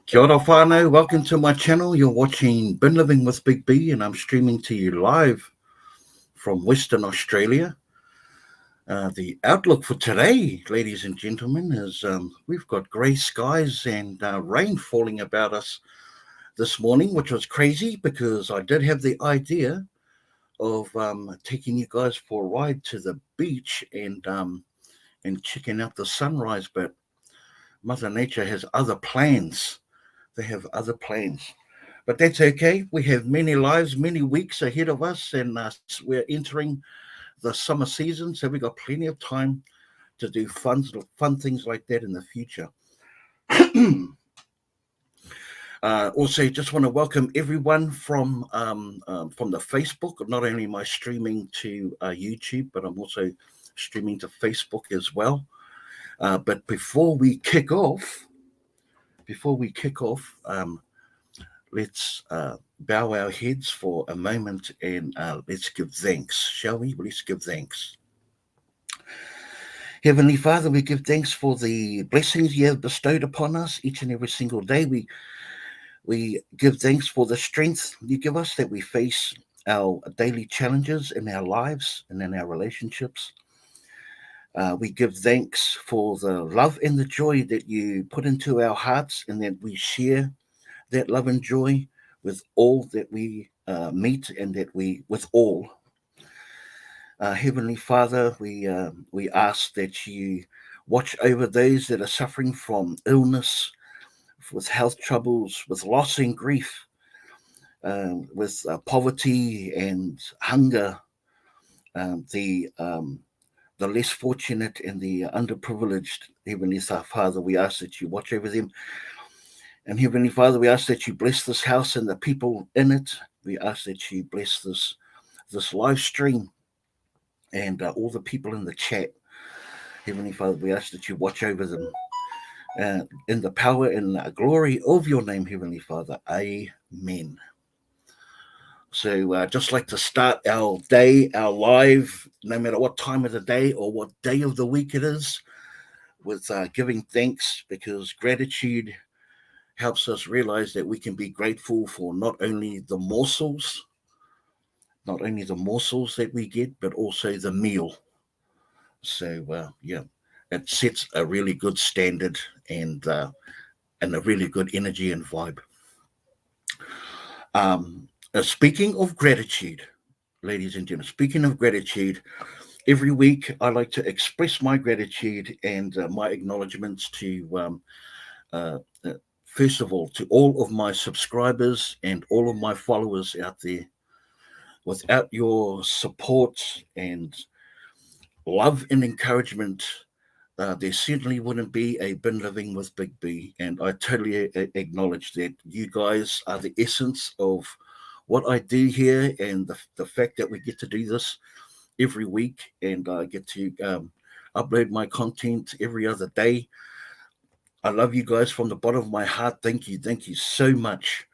Kia ora whānau, welcome to my channel. You're watching Bin Living with Big B, and I'm streaming to you live from Western Australia. The outlook for today, ladies and gentlemen, is we've got grey skies and rain falling about us this morning, which was crazy because I did have the idea of taking you guys for a ride to the beach and checking out the sunrise, but Mother Nature has other plans. They have other plans. But that's okay. We have many lives, many weeks ahead of us, and we're entering the summer season, so we've got plenty of time to do fun things like that in the future. Also, just want to welcome everyone from the Facebook. Not only am I streaming to YouTube, but I'm also streaming to Facebook as well. But before we kick off, let's bow our heads for a moment and let's give thanks, shall we? Let's give thanks. Heavenly Father, we give thanks for the blessings you have bestowed upon us each and every single day. We give thanks for the strength you give us that we face our daily challenges in our lives and in our relationships. We give thanks for the love and the joy that you put into our hearts and that we share that love and joy with all that we meet and that we with all. Heavenly Father, we ask that you watch over those that are suffering from illness, with health troubles, with loss and grief, with poverty and hunger, the less fortunate and the underprivileged. Heavenly Father, we ask that you watch over them. And Heavenly Father, we ask that you bless this house and the people in it. We ask that you bless this live stream and all the people in the chat. Heavenly Father, we ask that you watch over them in the power and the glory of your name, Heavenly Father. Amen. So just like to start our day, our live, no matter what time of the day or what day of the week it is, with giving thanks, because gratitude helps us realize that we can be grateful for not only the morsels that we get, but also the meal. So yeah, it sets a really good standard and a really good energy and vibe. Speaking of gratitude, ladies and gentlemen, speaking of gratitude, every week I like to express my gratitude and my acknowledgements to uh, uh, first of all, to all of my subscribers and all of my followers out there. Without your support and love and encouragement, there certainly wouldn't be a Bin Living with Big B. And I totally acknowledge that you guys are the essence of what I do here, and the fact that we get to do this every week and I get to upload my content every other day. I love you guys from the bottom of my heart. Thank you so much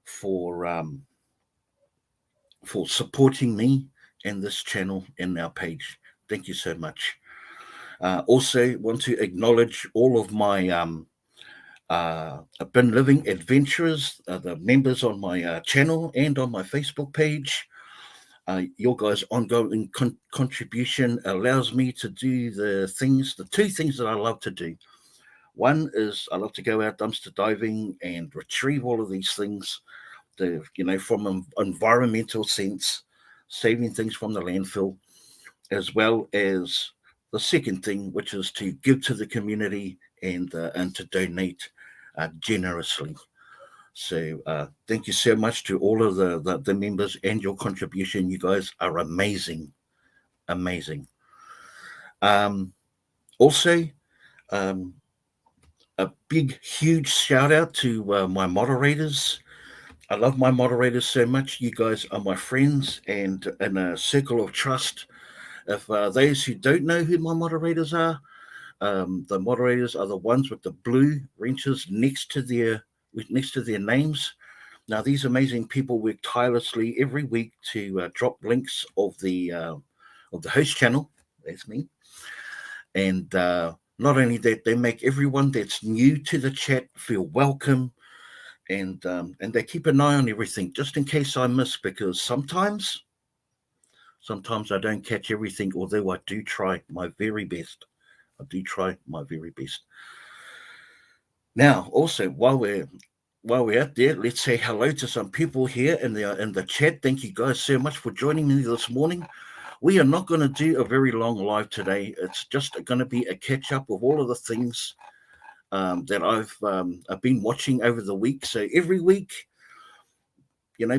for supporting me and this channel and our page. Thank you so much. Also, want to acknowledge all of my Bin Living adventurers, the members on my channel and on my Facebook page. Your guys' ongoing contribution allows me to do the two things that I love to do. One is I love to go out dumpster diving and retrieve all of these things, from an environmental sense, saving things from the landfill, as well as the second thing, which is to give to the community and to donate generously. So thank you so much to all of the members and your contribution. You guys are amazing, amazing. Also, um, a big, huge shout out to my moderators. I love my moderators so much. You guys are my friends and in a circle of trust. If those who don't know who my moderators are, the moderators are the ones with the blue wrenches next to their names. Now, these amazing people work tirelessly every week to drop links of the host channel. That's me, and not only that, they make everyone that's new to the chat feel welcome. and they keep an eye on everything just in case I miss, because sometimes I don't catch everything, although I do try my very best. I do try my very best. Now, also, while we're out there, let's say hello to some people here in the chat. Thank you guys so much for joining me this morning. We are not going to do a very long live today. It's just going to be a catch up of all of the things that I've been watching over the week. So every week,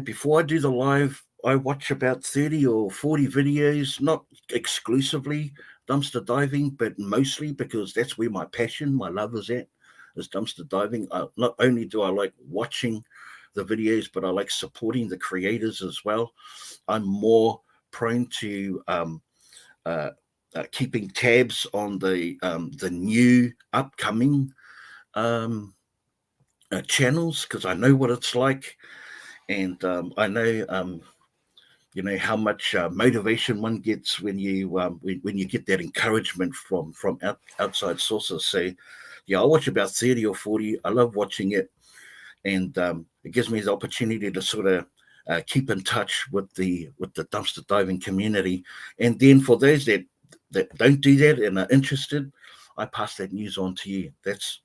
before I do the live, I watch about 30 or 40 videos, not exclusively dumpster diving, but mostly because that's where my passion, my love is dumpster diving. Not only do I like watching the videos, but I like supporting the creators as well. I'm more prone to uh, keeping tabs on the new upcoming um, channels, because I know what it's like, and I know how much motivation one gets when you get that encouragement from outside sources. So yeah, I watch about 30 or 40. I love watching it, and it gives me the opportunity to sort of keep in touch with the dumpster diving community. And then for those that don't do that and are interested, I pass that news on to you. That's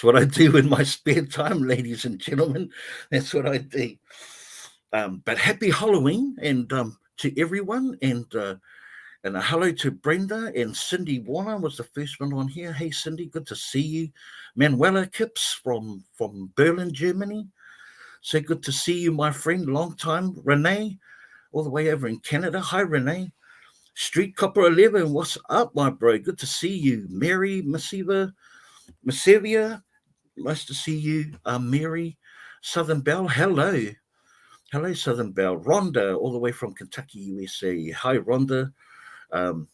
what I do in my spare time, ladies and gentlemen. That's what I do. But happy Halloween and to everyone, and a hello to Brenda and Cindy Warner was the first one on here. Hey Cindy, good to see you. Manuela Kips from Berlin, Germany. So good to see you, my friend. Long time, Renee, all the way over in Canada. Hi Renee. Street Copper 11, what's up, my bro? Good to see you. Mary Masevia, nice to see you. Mary Southern Belle, hello. Hello, Southern Belle. Rhonda, all the way from Kentucky, USA. Hi, Rhonda. Um,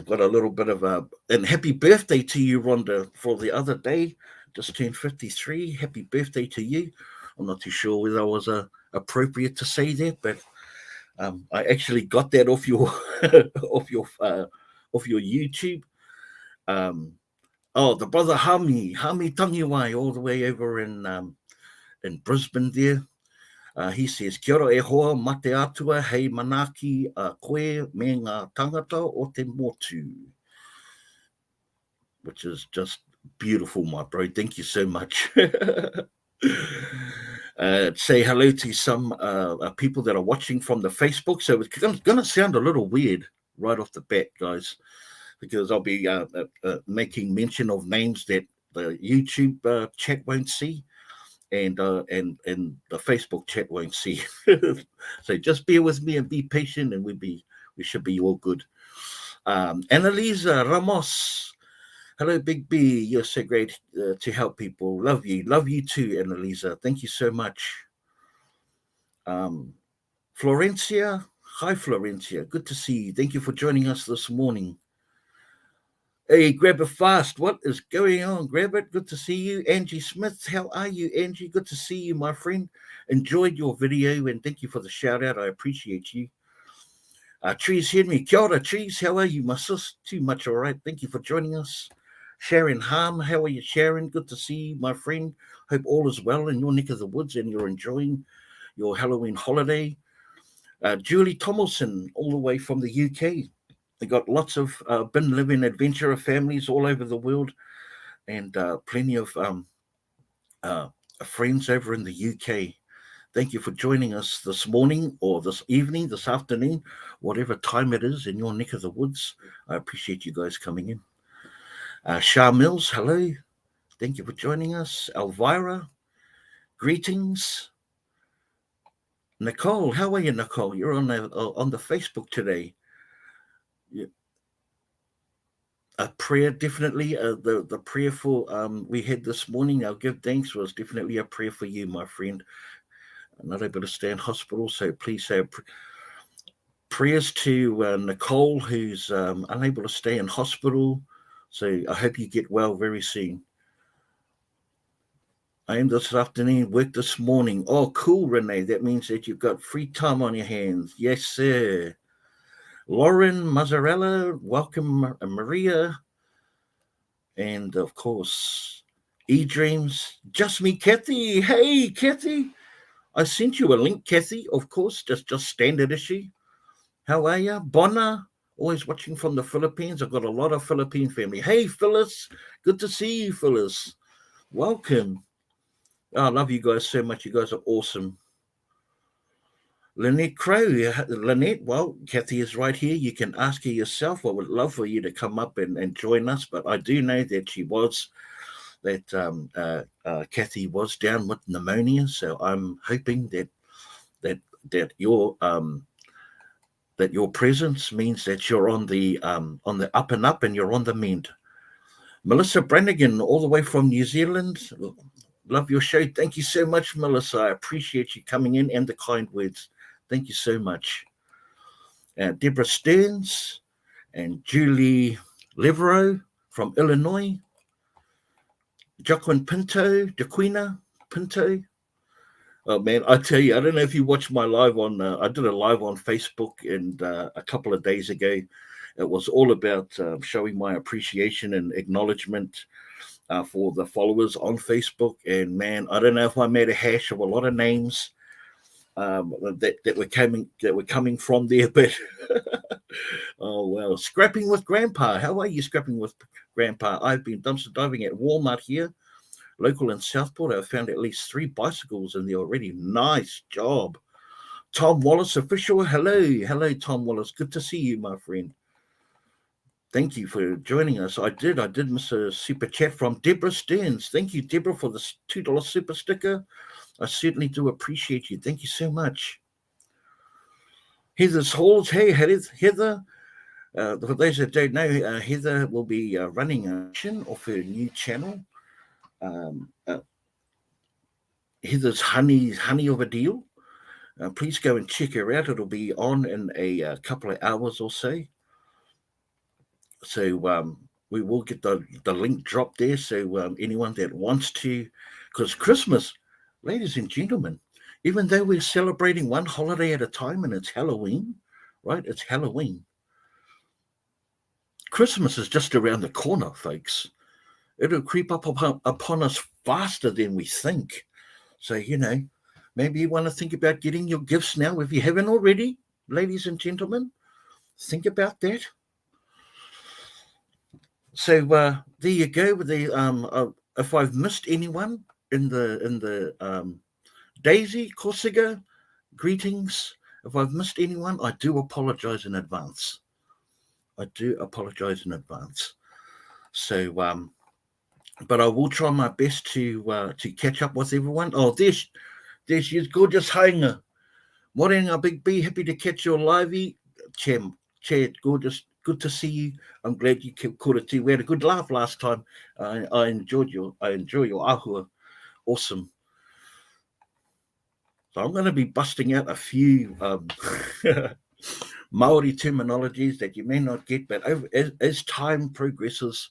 got a little bit of a. And happy birthday to you, Rhonda, for the other day. Just turned 53. Happy birthday to you. I'm not too sure whether I was appropriate to say that, but I actually got that off your off your YouTube. Um, oh, the brother Hami Tangiwai, all the way over in Brisbane there. He says, kia ora e hoa mate atua hei manaki a koe me ngā tangata o te motu. Which is just beautiful, my bro. Thank you so much. Say hello to some people that are watching from the Facebook. So it's going to sound a little weird right off the bat, guys, because I'll be making mention of names that the YouTube chat won't see, and the Facebook chat won't see. So just bear with me and be patient, and we should be all good. Annalisa Ramos, hello, Big B. You're so great to help people. Love you too, Annalisa. Thank you so much. Florencia, hi Florencia, good to see you. Thank you for joining us this morning. Hey, grab it fast. What is going on? Grab it. Good to see you. Angie Smith, how are you, Angie? Good to see you, my friend. Enjoyed your video and thank you for the shout out. I appreciate you. Trees Henry, kia ora, Trees. How are you, my sis? Too much, all right. Thank you for joining us. Sharon Harm, how are you, Sharon? Good to see you, my friend. Hope all is well in your neck of the woods and you're enjoying your Halloween holiday. Julie Tomlinson, all the way from the UK. They got lots of bin living adventurer families all over the world, and plenty of friends over in the UK. Thank you for joining us this morning or this evening, this afternoon, whatever time it is in your neck of the woods. I appreciate you guys coming in. Shah Mills, hello. Thank you for joining us. Elvira, greetings. Nicole, how are you, Nicole? You're on the Facebook today. A prayer, definitely. The prayer for we had this morning, our give thanks, was definitely a prayer for you, my friend. I'm not able to stay in hospital, so please say prayers to Nicole, who's unable to stay in hospital. So I hope you get well very soon. I am this afternoon, work this morning. Oh, cool, Renee. That means that you've got free time on your hands. Yes, sir. Lauren Mazzarella, welcome, Maria. And of course, E-Dreams, Just Me, Kathy. Hey, Kathy. I sent you a link, Kathy, of course, just standard issue. How are you? Bona, always watching from the Philippines. I've got a lot of Philippine family. Hey, Phyllis. Good to see you, Phyllis. Welcome. Oh, I love you guys so much. You guys are awesome. Lynette Crow. Lynette, well, Kathy is right here. You can ask her yourself. I would love for you to come up and join us, but I do know that Kathy was down with pneumonia, so I'm hoping that that your that your presence means that you're on the up and up and you're on the mend. Melissa Brannigan, all the way from New Zealand. Love your show. Thank you so much, Melissa. I appreciate you coming in and the kind words. Thank you so much. Deborah Stearns and Julie Levereau from Illinois. Joaquin Pinto, Jaquina Pinto. Oh man, I tell you, I don't know if you watched my live on. I did a live on Facebook, and a couple of days ago, it was all about showing my appreciation and acknowledgement for the followers on Facebook. And man, I don't know if I made a hash of a lot of names that were coming from there, but oh well. Scrapping with Grandpa. How are you, scrapping with Grandpa? I've been dumpster diving at Walmart here, local in Southport. I've found at least 3 bicycles in there already. Nice job. Tom Wallace official. Hello, Tom Wallace. Good to see you, my friend. Thank you for joining us. I did miss a super chat from Deborah Stearns. Thank you, Deborah, for this $2 super sticker. I certainly do appreciate you. Thank you so much. Heather's Halls. Hey, Heather. For those that don't know, Heather will be running a mission of her new channel. Heather's honey of a deal. Please go and check her out. It'll be on in a couple of hours or so. So we will get the link dropped there. So anyone that wants to, because Christmas, ladies and gentlemen, even though we're celebrating one holiday at a time and it's Halloween, right? It's Halloween. Christmas is just around the corner, folks. It'll creep up upon us faster than we think. So, maybe you want to think about getting your gifts now. If you haven't already, ladies and gentlemen, think about that. So there you go. If I've missed anyone in the Daisy Corsica, greetings. If I've missed anyone, I do apologize in advance. So, but I will try my best to catch up with everyone. Oh, there she is, gorgeous Hainga. Morena Big B, happy to catch your livey. Chad, gorgeous. Good to see you. I'm glad you caught it too. We had a good laugh last time. I enjoy your ahua. Awesome. So I'm going to be busting out a few Maori terminologies that you may not get, but as time progresses,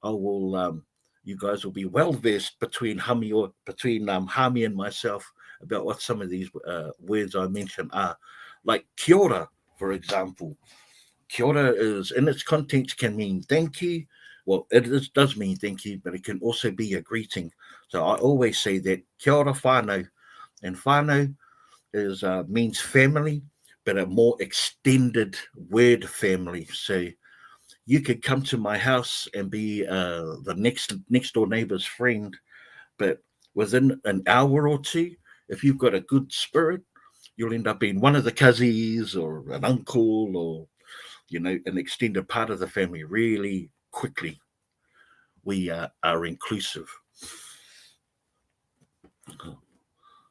I will. You guys will be well versed between Hami and myself about what some of these words I mentioned are. Like kia ora, for example. Kia ora is, in its context, can mean thank you. Well, does mean thank you, but it can also be a greeting. So I always say that kia ora whānau, and whānau is means family, but a more extended word family. So you could come to my house and be the next door neighbor's friend, but within an hour or two, if you've got a good spirit, you'll end up being one of the cousins or an uncle or an extended part of the family really quickly. We are inclusive.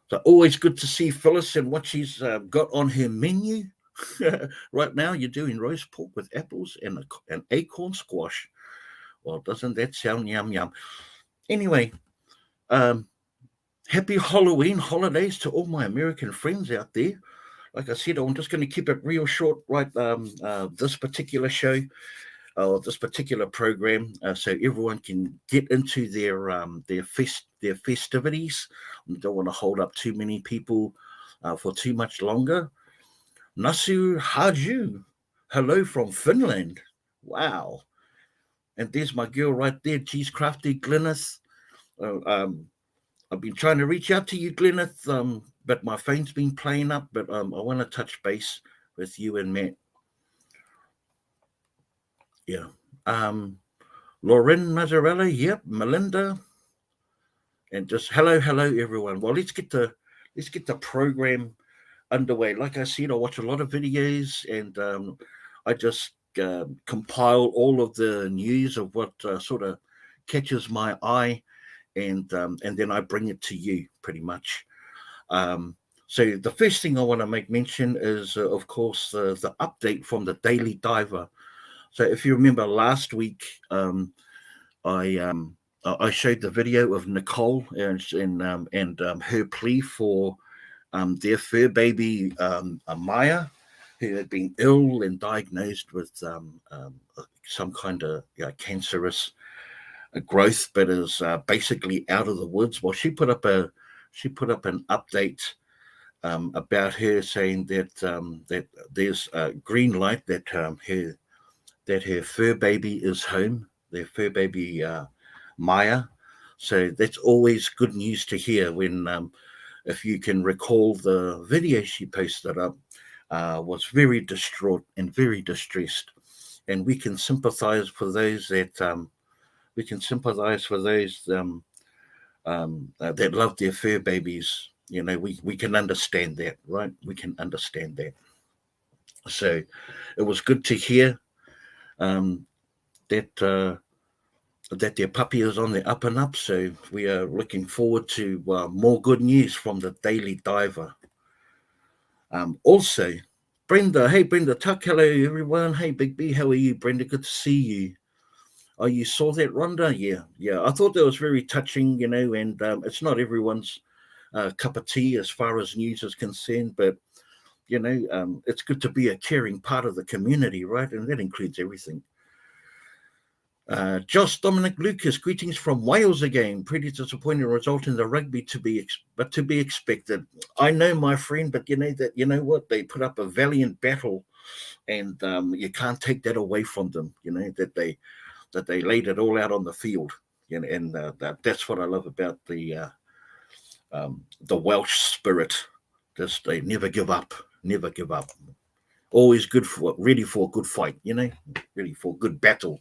So always good to see Phyllis and what she's got on her menu. Right now, you're doing roast pork with apples and an acorn squash. Well, doesn't that sound yum yum? Anyway, happy Halloween holidays to all my American friends out there. Like I said, I'm just going to keep it real short, right? This particular show, or this particular program, so everyone can get into their festivities. We don't want to hold up too many people for too much longer. Nasu Haju, hello from Finland. Wow. And there's my girl right there, Cheese Crafty Glynis. I've been trying to reach out to you, Gleneth, but my phone's been playing up. But I want to touch base with you and Matt. Yeah. Lauren Mazzarella, yep. Melinda, and just hello, everyone. Well, let's get the program underway. Like I said, I watch a lot of videos, and I just compile all of the news of what sort of catches my eye, and then I bring it to you, pretty much. Um, so the first thing I want to make mention is, of course, the update from the Daily Diver. So if you remember last week, I I showed the video of Nicole and her plea for their fur baby Maya, who had been ill and diagnosed with some kind of cancerous growth, but is basically out of the woods. Well, she put up an update about her, saying that there's a green light that her fur baby is home, their fur baby Maya. So that's always good news to hear when, if you can recall, the video she posted up was very distraught and very distressed, and we can sympathise for those that love their fur babies. We can understand that, right? We can understand that. So it was good to hear um, that. That their puppy is on the up and up. So we are looking forward to more good news from the Daily Diver. Also, Brenda, hey Brenda Tuck, hello everyone. Hey Big B, how are you, Brenda? Good to see you. Oh, you saw that, Rhonda? Yeah. I thought that was very touching, and it's not everyone's cup of tea as far as news is concerned, but it's good to be a caring part of the community, right? And that includes everything. Josh Dominic Lucas, greetings from Wales again. Pretty disappointing result in the rugby but to be expected. I know, my friend, but what, they put up a valiant battle, and you can't take that away from them. That they laid it all out on the field, and that's what I love about the Welsh spirit. Just they never give up, never give up. Always ready for a good fight. Ready for a good battle.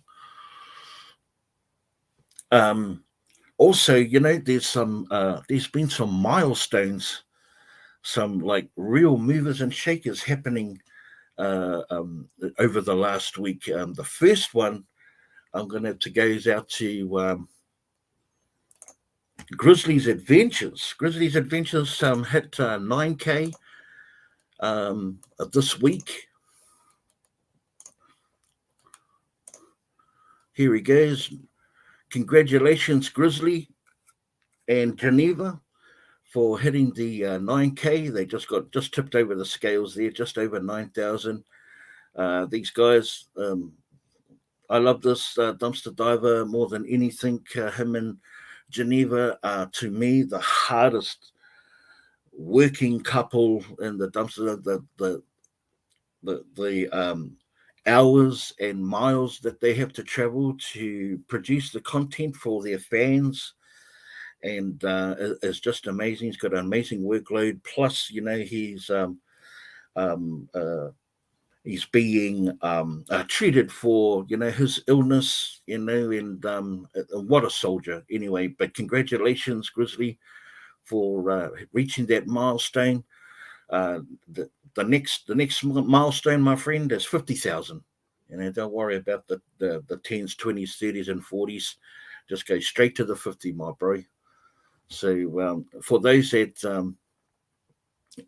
Also, there's been some milestones, some like real movers and shakers happening over the last week. The first one I'm going to have to go out to Grizzly's Adventures. Grizzly's Adventures hit 9K this week. Here he goes. Congratulations, Grizzly and Geneva, for hitting the 9K. They just tipped over the scales there, just over 9,000. These guys, I love this dumpster diver more than anything. Him and Geneva are, to me, the hardest working couple in the dumpster. The hours and miles that they have to travel to produce the content for their fans, and it's just amazing. He's got an amazing workload. Plus, um, uh, he's being treated for his illness. And what a soldier anyway. But congratulations, Grizzly, for reaching that milestone. Uh, the next milestone, my friend, is 50,000. Don't worry about the tens, 20s, 30s, and 40s. Just go straight to the 50, my bro. So for those that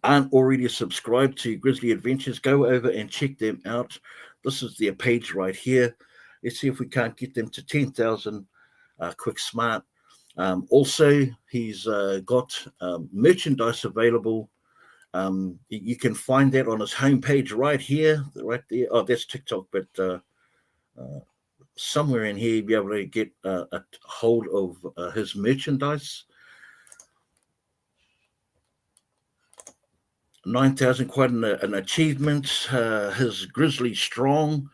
aren't already subscribed to Grizzly Adventures, go over and check them out. This is their page right here. Let's see if we can't get them to 10,000 quick smart. Also, he's got merchandise available. You can find that on his homepage right here, right there. Oh, that's TikTok, but somewhere in here you'll be able to get a hold of his merchandise. 9,000, quite an achievement. His Grizzly Strong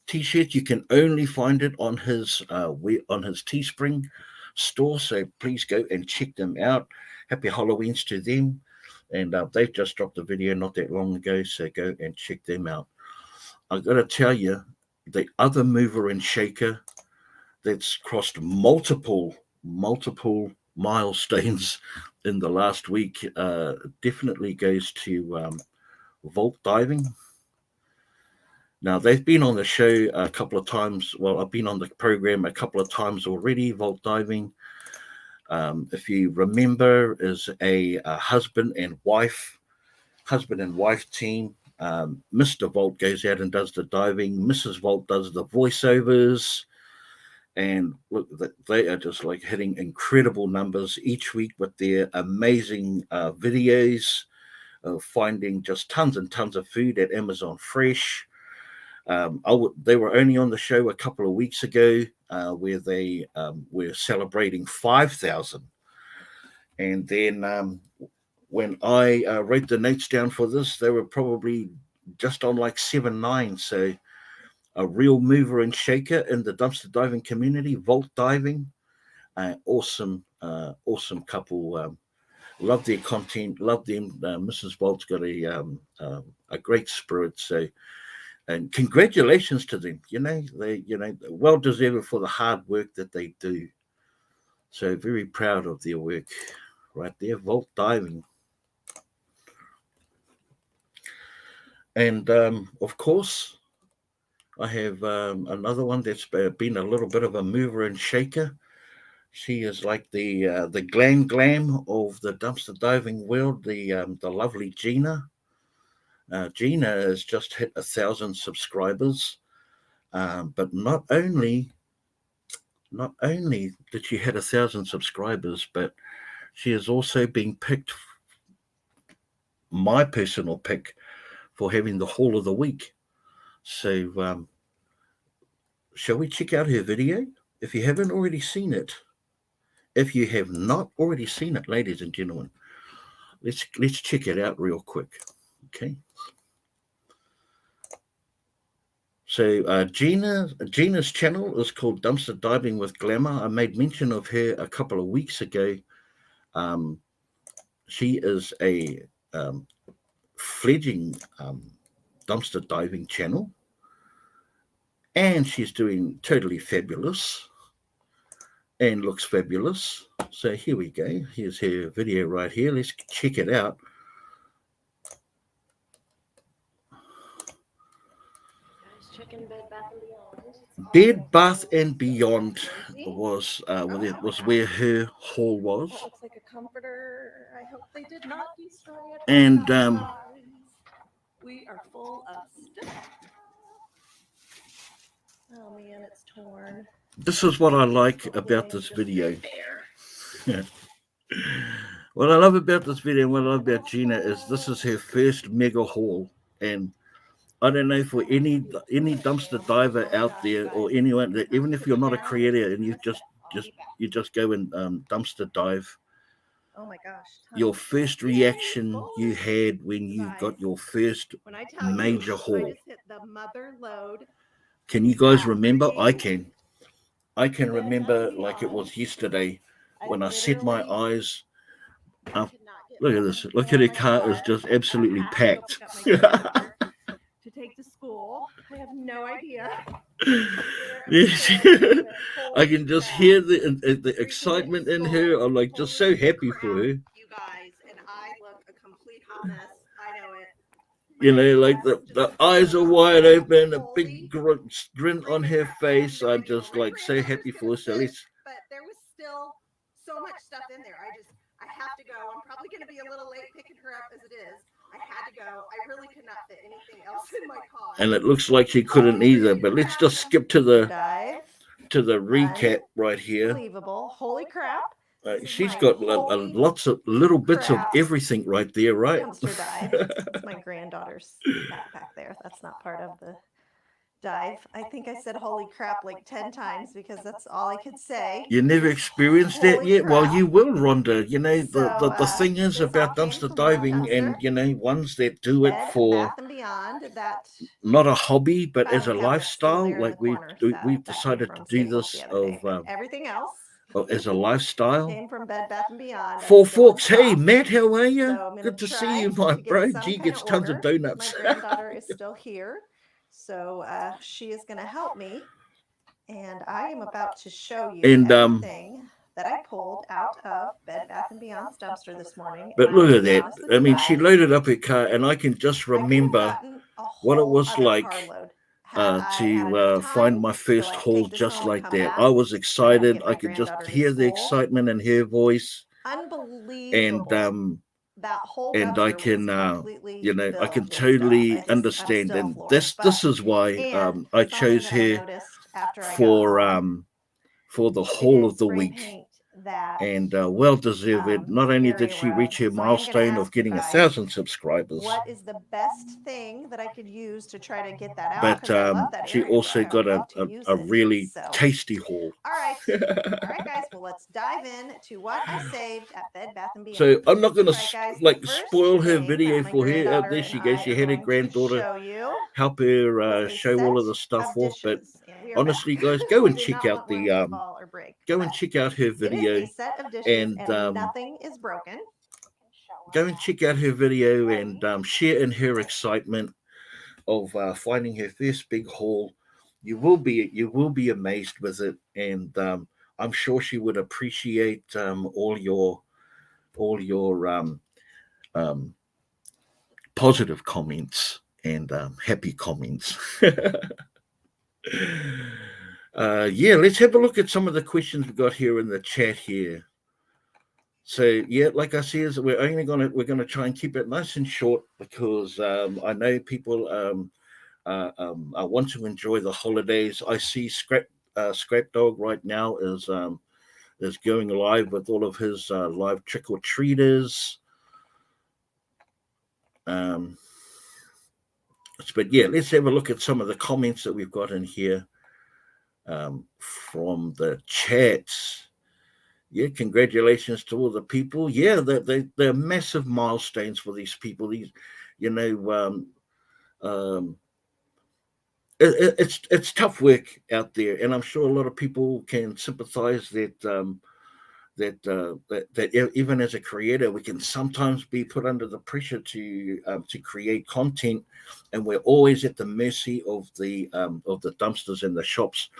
T-shirt, you can only find it on his Teespring. store. So please go and check them out. Happy Halloweens to them. And they've just dropped a video not that long ago, so go and check them out. I've got to tell you, the other mover and shaker that's crossed multiple milestones in the last week definitely goes to vault diving. Now, they've been on the show a couple of times. Well, I've been on the program a couple of times already, vault diving. If you remember, is a husband and wife team. Mr. Vault goes out and does the diving. Mrs. Vault does the voiceovers. And look, they are just like hitting incredible numbers each week with their amazing videos of finding just tons and tons of food at Amazon Fresh. They were only on the show a couple of weeks ago where they were celebrating 5,000. And then when I wrote the notes down for this, they were probably just on like 7-9. So a real mover and shaker in the dumpster diving community, vault diving. Awesome couple. Love their content. Love them. Mrs. Vault's got a great spirit. So, and congratulations to them. They well deserved for the hard work that they do. So very proud of their work, right there. Vault diving. And of course, I have another one that's been a little bit of a mover and shaker. She is like the glam of the dumpster diving world. The lovely Gina. Gina has just hit 1,000 subscribers, but not only did she hit 1,000 subscribers, but she is also being picked, my personal pick, for having the haul of the week. So, shall we check out her video? If you haven't already seen it, if you have not already seen it, ladies and gentlemen, let's check it out real quick. Okay. So Gina's channel is called Dumpster Diving with Glamour. I made mention of her a couple of weeks ago. She is a fledgling dumpster diving channel, and she's doing totally fabulous and looks fabulous. So here we go. Here's her video right here. Let's check it out. Checking Bed Bath and Beyond. Bed Bath and Beyond was where her haul was. That looks like a comforter. I hope they did not destroy it. And we are full of stuff. Oh man, it's torn. This is what I like about this video. Yeah. What I love about this video and what I love about Gina is this is her first mega haul, and I don't know for any dumpster diver out there or anyone that even if you're not a creator and you just go and dumpster dive. Oh my gosh! Your first reaction you had when you got your first major haul. I just hit the mother load. Can you guys remember? I can remember like it was yesterday when I set my eyes up. Look at this. Look at her car is just absolutely packed. To take to school. I have no idea. Yes. I can just hear the excitement in her. I'm like just so happy for her. You guys, and I look a complete hot mess. I know it. Like the eyes are wide open, a big grin on her face. I'm just like so happy for her. So let's. But there was still so much stuff in there. I have to go. I'm probably going to be a little late picking her up as it is. I had to go. I really could not fit anything else in my car. And it looks like she couldn't either. But let's just skip to the recap right here. Unbelievable! Holy crap! She's got lots of little bits of everything right there, right? Dumpster dive. That's my granddaughter's backpack there. That's not part of the dive. I think I said holy crap like 10 times because that's all I could say. You never experienced that yet? Well, you will, Rhonda. The thing is about dumpster diving and, ones that do it for Bath and Beyond, that not a hobby, but as a lifestyle, like we've decided to do this of everything else. as a lifestyle. Came from Bed Bath and Beyond. I'm Four still in Forks. Hey, shock. Matt, how are you? So I'm going Good to to see try you, my to get bro. some G kind of gets tons of order. My donuts. granddaughter is still here. So she is going to help me. And I am about to show you And everything that I pulled out of Bed Bath and Beyond's dumpster this morning. And but I will look at be that. honest with I you mean, she guys, loaded up her car, and I can just I could have remember gotten a what it whole was other like carload had I had enough find time. my So first I could haul take this just home, like come that. back, I was and excited. get I my could just granddaughter to hear the school. excitement in her voice, and Unbelievable. That whole I dumpster was can completely I can filled with stuff. totally I'm understand. still And floored. this is why And I something chose that I her noticed after I got for home, the it whole is of the spray week. paint that And well deserved. Not only did very she well. reach her So I am going to milestone of ask you getting guys, 1,000 subscribers, what is the best thing that I could use to try to get that out? but Because I love that she area also dryer. I got would love to use a it. really So, tasty haul. all right. All right, guys. Well, let's dive in to what I saved at Bed Bath & Beyond. So I'm not going All to right, guys. The first spoil her thing that video my for her. granddaughter There and she goes. I She are had her going to granddaughter show you help is her a show set all of the stuff of off. But dishes. And we are back. honestly, guys, go I and did check not out want one to the fall or break. go But and check out her it is a video, set of dishes and and nothing is broken. go and check out her video and share in her excitement of finding her first big haul. You will be amazed with it, and I'm sure she would appreciate all your um, positive comments and happy comments. Yeah, let's have a look at some of the questions we got here in the chat here. So yeah, like I said, we're gonna try and keep it nice and short because I know people I want to enjoy the holidays. I see Scrap Dog right now is going live with all of his live trick or treaters. Um, but yeah, let's have a look at some of the comments that we've got in here from the chats. Yeah, congratulations to all the people. Yeah, they're massive milestones for these people. These, you know, um, it's tough work out there, and I'm sure a lot of people can sympathise that even as a creator, we can sometimes be put under the pressure to create content, and we're always at the mercy of the dumpsters and the shops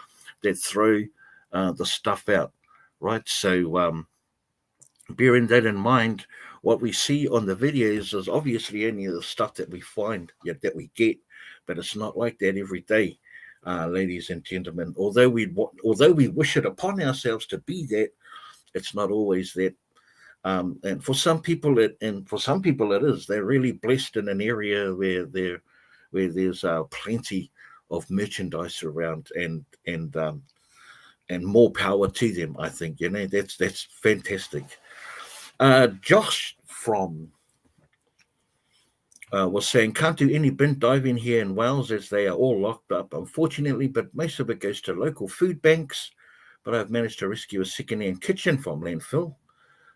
that throw the stuff out, right? So bearing that in mind, what we see on the videos is obviously only the stuff that we find, yeah, that we get, but it's not like that every day, ladies and gentlemen. Although we wish it upon ourselves to be that, it's not always that. And for some people it is. They're really blessed in an area where there's plenty of merchandise around, and more power to them. I think that's fantastic. Josh from was saying can't do any bin diving here in Wales as they are all locked up, unfortunately. But most of it goes to local food banks. But I've managed to rescue a second-hand kitchen from landfill,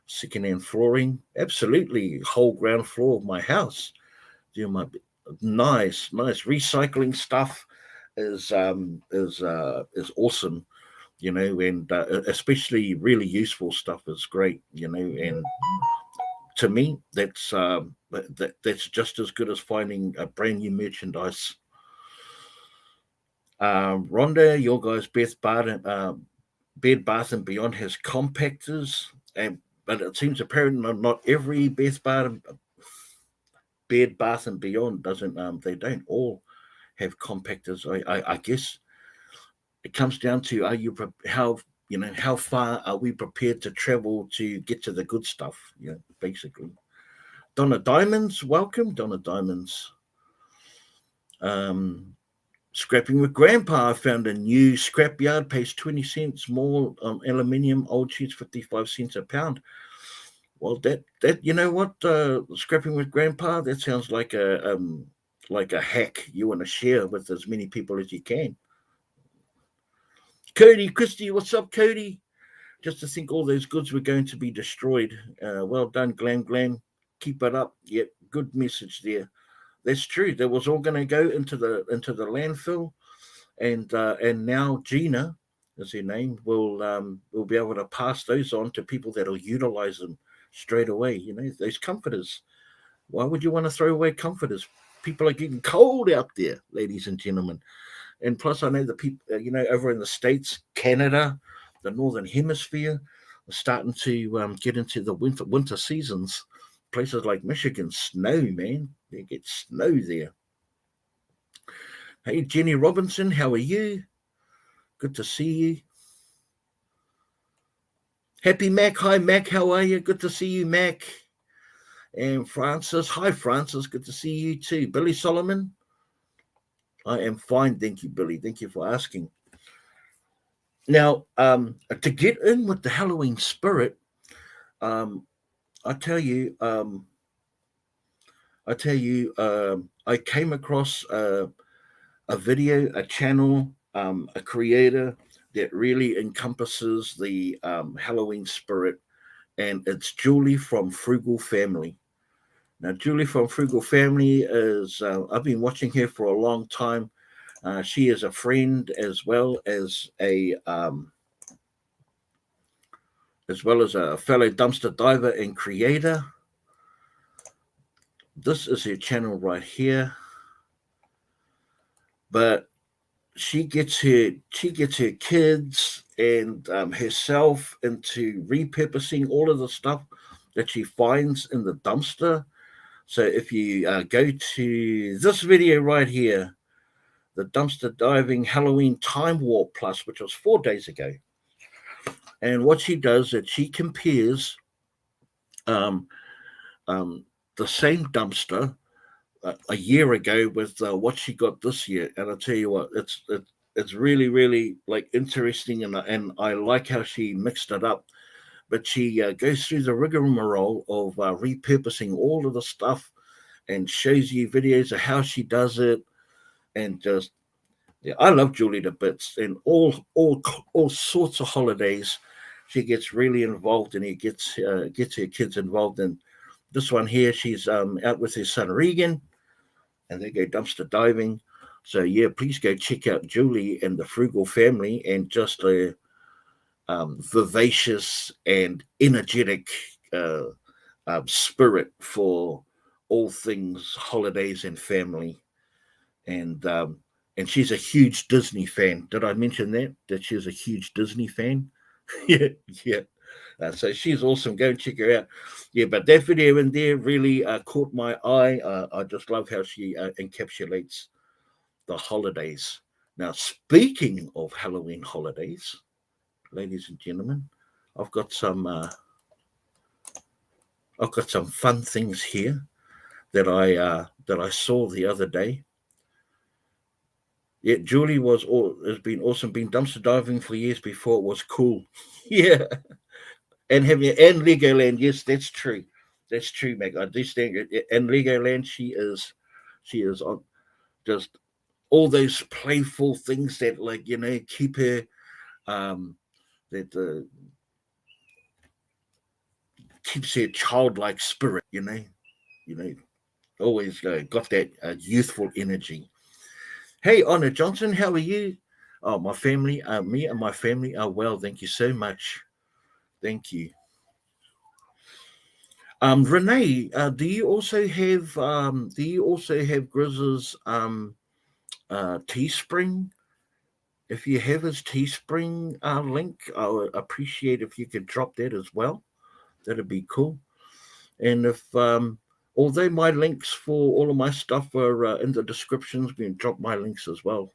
second-hand flooring, absolutely whole ground floor of my house. Do my nice recycling stuff is awesome, and especially really useful stuff is great, and to me, that's just as good as finding a brand new merchandise. Rhonda, your guys' Bed Bath and Beyond has compactors, and but it seems apparent not every Bed Bath and Beyond doesn't. They don't all have compactors. I guess it comes down to how far are we prepared to travel to get to the good stuff? Yeah, basically. Donna Diamonds, welcome, Donna Diamonds. Um, Scrapping with Grandpa, I found a new scrapyard, pays 20 cents more aluminium, old sheets 55 cents a pound. Well, that you know what, Scrapping with Grandpa, that sounds like a hack you want to share with as many people as you can. Cody, Christy, what's up, Cody? Just to think all those goods were going to be destroyed. Well done, Glam. Keep it up. Yep, good message there. That's true. That was all going to go into the landfill, and now Gina is their name, will be able to pass those on to people that'll utilize them straight away. You know, those comforters. Why would you want to throw away comforters? People are getting cold out there, ladies and gentlemen. And plus, I know the people, over in the States, Canada, the Northern Hemisphere, are starting to get into the winter seasons. Places like Michigan, snow, man. They get snow there. Hey, Jenny Robinson, how are you? Good to see you. Happy Mac. Hi, Mac. How are you? Good to see you, Mac. And Francis. Hi, Francis. Good to see you too. Billy Solomon. I am fine. Thank you, Billy. Thank you for asking. Now, to get in with the Halloween spirit, um, I tell you, I came across a video, a channel, a creator that really encompasses the Halloween spirit, and it's Julie from Frugal Family. Now, Julie from Frugal Family is, I've been watching her for a long time. She is a friend as well as a fellow dumpster diver and creator. This is her channel right here. But she gets her kids and herself into repurposing all of the stuff that she finds in the dumpster. So if you go to this video right here, the dumpster diving Halloween time warp plus, which was 4 days ago, and what she does is she compares um, um, the same dumpster a year ago with what she got this year, and I tell you what, it's really really like interesting, and I like how she mixed it up. But she goes through the rigmarole of repurposing all of the stuff and shows you videos of how she does it, and just yeah, I love Julie to bits. And all sorts of holidays, she gets really involved, and he gets her kids involved. In this one here, she's out with her son Regan, and they go dumpster diving. So yeah, please go check out Julie and the Frugal Family, and just a vivacious and energetic uh, spirit for all things holidays and family. And she's a huge Disney fan. Did I mention that she's a huge Disney fan? Yeah, yeah. So she's awesome. Go and check her out. Yeah, but that video in there really caught my eye. I just love how she encapsulates the holidays. Now, speaking of Halloween holidays, ladies and gentlemen, I've got some uh, I've got some fun things here that I saw the other day. Yeah, Julie has been awesome. Been dumpster diving for years before it was cool. Yeah, and Legoland. Yes, that's true. That's true, Meg. I do stand it. And Legoland, she is on just all those playful things that, like, keep her um that keeps her childlike spirit. You know, always got that youthful energy. Hey, Honor Johnson, how are you? Oh, my family, me and my family are well. Thank you so much. Thank you. Renee, do you also have Grizz's Teespring? If you have his Teespring link, I would appreciate if you could drop that as well. That'd be cool. And if although my links for all of my stuff are in the descriptions, we can drop my links as well.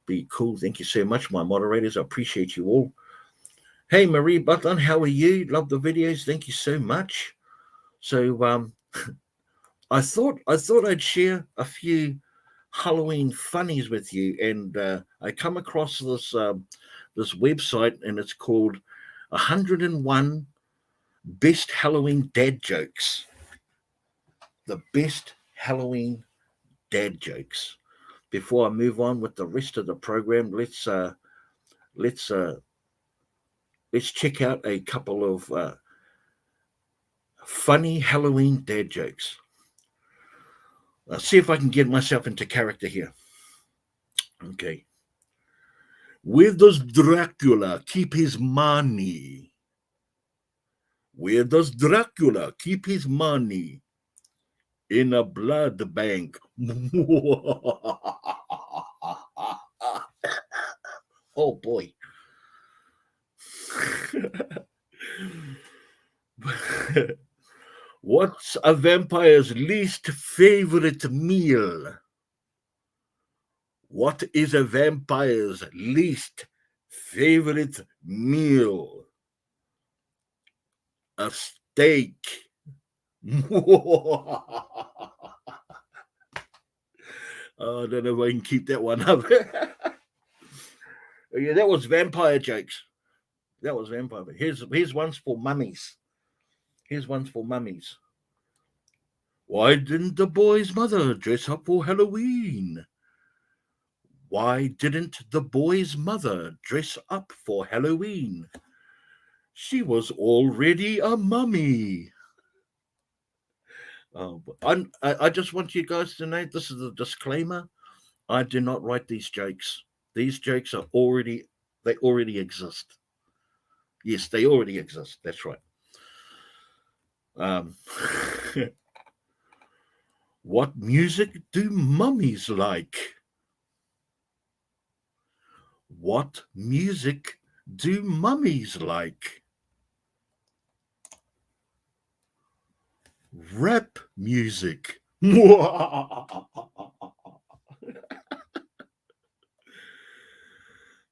Be cool. Thank you so much, my moderators. I appreciate you all. Hey, Marie Butler, how are you? Love the videos. Thank you so much. So I thought I'd share a few Halloween funnies with you, and I come across this website, and it's called 101 Best Halloween Dad Jokes. The best Halloween dad jokes. Before I move on with the rest of the program, let's uh, let's check out a couple of funny Halloween dad jokes. Let's see if I can get myself into character here. Okay. Where does Dracula keep his money? Where does Dracula keep his money? In a blood bank. Oh boy. What's a vampire's least favorite meal? What is a vampire's least favorite meal? A steak. Oh, I don't know if I can keep that one up. Yeah, that was vampire jokes. That was vampire. Here's ones for mummies. Here's ones for mummies. Why didn't the boy's mother dress up for Halloween? Why didn't the boy's mother dress up for Halloween? She was already a mummy. I just want you guys to know this is a disclaimer. I do not write these jokes. These jokes they already exist. Yes, they already exist. That's right. Um, what music do mummies like? What music do mummies like? Rap music.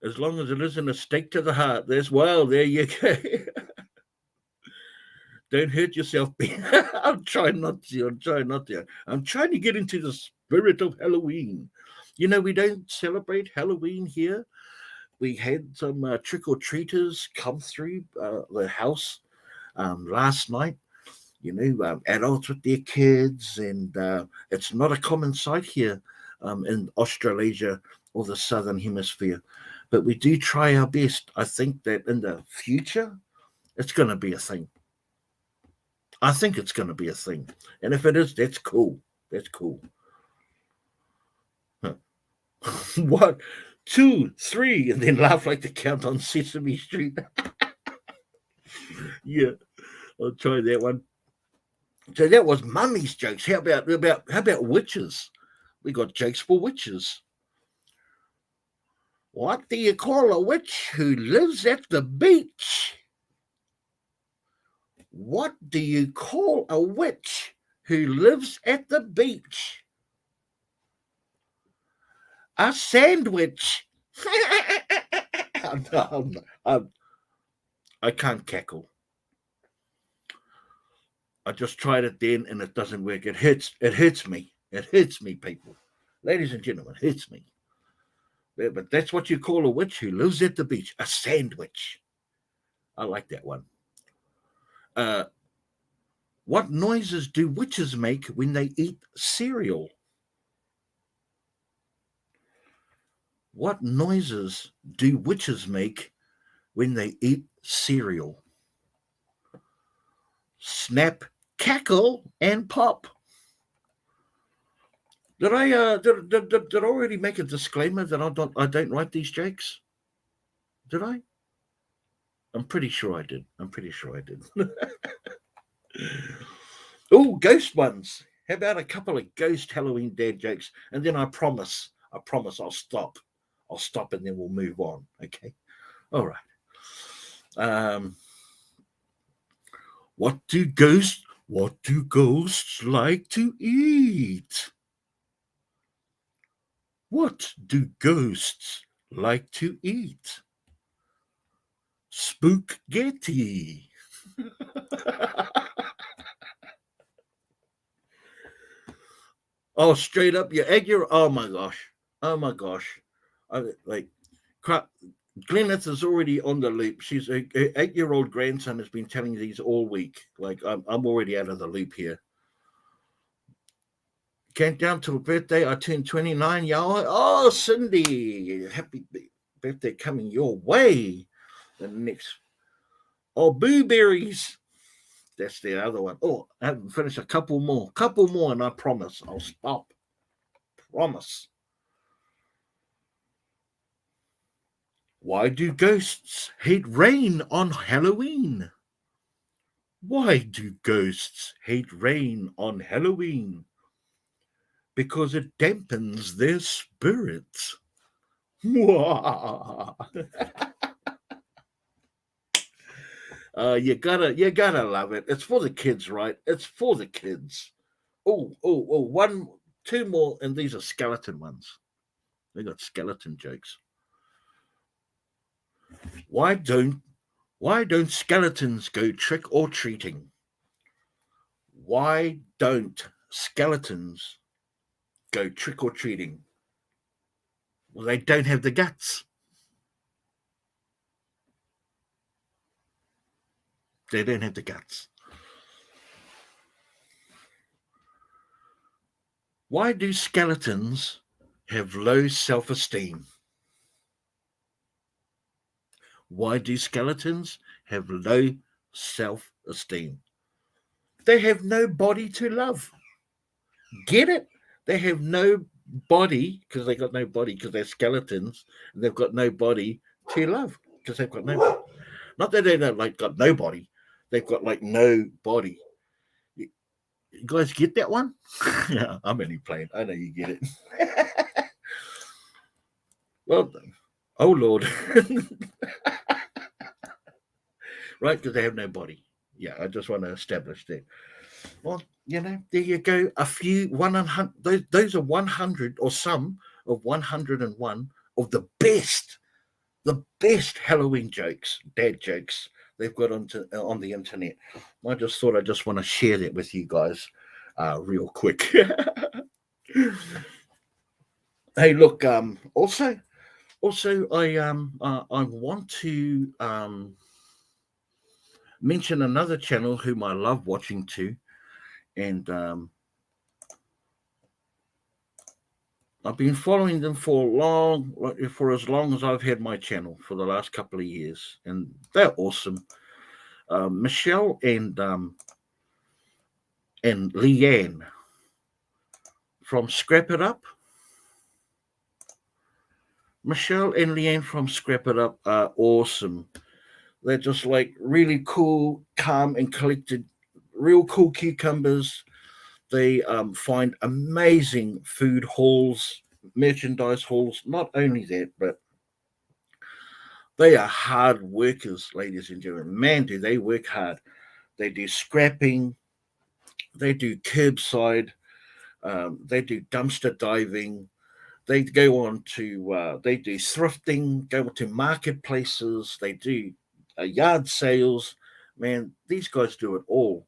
As long as it isn't a stake to the heart, there you go. Don't hurt yourself. I'm trying not to. I'm trying to get into the spirit of Halloween. You know, we don't celebrate Halloween here. We had some trick or treaters come through the house last night. You know, adults with their kids, and it's not a common sight here in Australasia or the Southern Hemisphere. But we do try our best. I think that in the future, it's going to be a thing. I think it's going to be a thing. And if it is, that's cool. That's cool. Huh. 1, 2, 3, and then laugh like the Count on Sesame Street. Yeah, I'll try that one. So that was mummy's jokes. How about witches? We got jokes for witches. What do you call a witch who lives at the beach? What do you call a witch who lives at the beach? A sandwich. I can't cackle. I just tried it then and it doesn't work. It hurts. It hurts me. It hurts me, people. Ladies and gentlemen, it hurts me. Yeah, but that's what you call a witch who lives at the beach. A sandwich. I like that one. Uh, what noises do witches make when they eat cereal? What noises do witches make when they eat cereal? Snap, cackle, and pop. Did I already make a disclaimer that I don't write these jokes? Did I? I'm pretty sure I did. Oh, ghost ones. How about a couple of ghost Halloween dad jokes? And then I promise I'll stop. I'll stop and then we'll move on. Okay. All right. Um, what do ghosts like to eat? What do ghosts like to eat? Spookgetty. Oh, straight up, you egg your. Oh my gosh. Oh my gosh. Like, crap. Gleneth is already on the loop. She's her 8-year-old grandson has been telling these all week. Like, I'm already out of the loop here. Countdown to a birthday. I turned 29, y'all. Oh, Cindy, happy birthday coming your way. The next. Oh, blueberries. That's the other one. Oh, I haven't finished a couple more, and I promise I'll stop. Promise. Why do ghosts hate rain on Halloween? Why do ghosts hate rain on Halloween? Because it dampens their spirits. You gotta love it. It's for the kids, right? It's for the kids. One, two more, and these are skeleton ones. They got skeleton jokes. Why don't why don't skeletons go trick or treating? Why don't skeletons go trick or treating? Well, they don't have the guts. They don't have the guts. Why do skeletons have low self esteem? Why do skeletons have low self esteem? They have no body to love. Get it? They have no body because they got no body because they're skeletons and they've got no body to love because they've got no. Not that they don't like got no body. They've got like no body. You guys get that one? Yeah, I'm only playing. I know you get it. Well, oh Lord. Right, because they have no body. Yeah, I just want to establish that. Well, there you go. A few 100. Those are 100 or some of 101 of the best Halloween jokes, dad jokes they've got on the internet. I just thought I just want to share that with you guys, real quick. Hey, look. Also, I want to mention another channel whom I love watching too, and I've been following them for as long as I've had my channel for the last couple of years, and they're awesome. Michelle and Leanne from Scrap It Up. Michelle and Leanne from Scrap It Up are awesome. They're just like really cool, calm, and collected, real cool cucumbers. They find amazing food hauls, merchandise hauls. Not only that, but they are hard workers, ladies and gentlemen. Man, do they work hard. They do scrapping, they do curbside, they do dumpster diving. They go on to, they do thrifting, go to marketplaces, they do yard sales. Man, these guys do it all.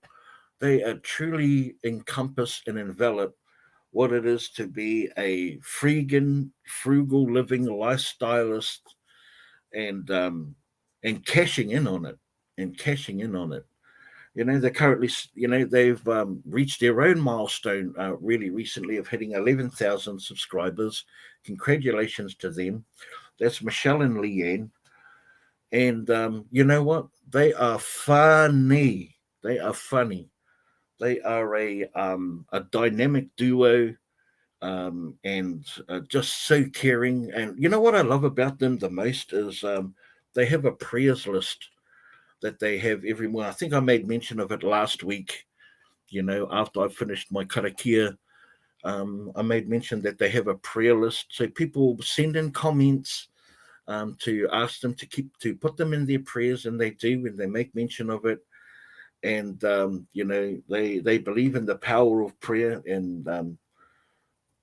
They are truly encompass and envelop what it is to be a frugal living lifestylist, and cashing in on it, and cashing in on it. They're currently, they've reached their own milestone really recently of hitting 11,000 subscribers. Congratulations to them. That's Michelle and Leanne. And you know what? They are funny. They are funny. They are a dynamic duo, and just so caring. And you know what I love about them the most is they have a prayers list that they have every morning. I think I made mention of it last week. After I finished my karakia, I made mention that they have a prayer list. So people send in comments to ask them to put them in their prayers, and they do, and they make mention of it. And they believe in the power of prayer, and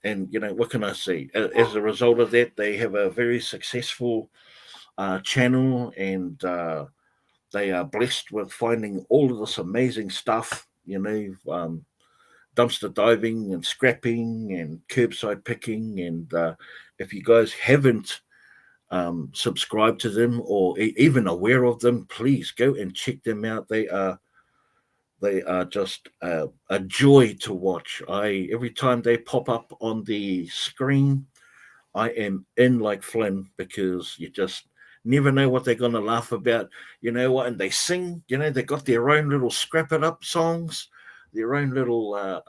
what can I say? As a result of that, they have a very successful channel, and they are blessed with finding all of this amazing stuff. Dumpster diving and scrapping and curbside picking. And if you guys haven't subscribed to them or even aware of them, please go and check them out. They are just a joy to watch. Every time they pop up on the screen, I am in like Flynn, because you just never know what they're going to laugh about. You know what? And they sing. They got their own little scrap it up songs, their own little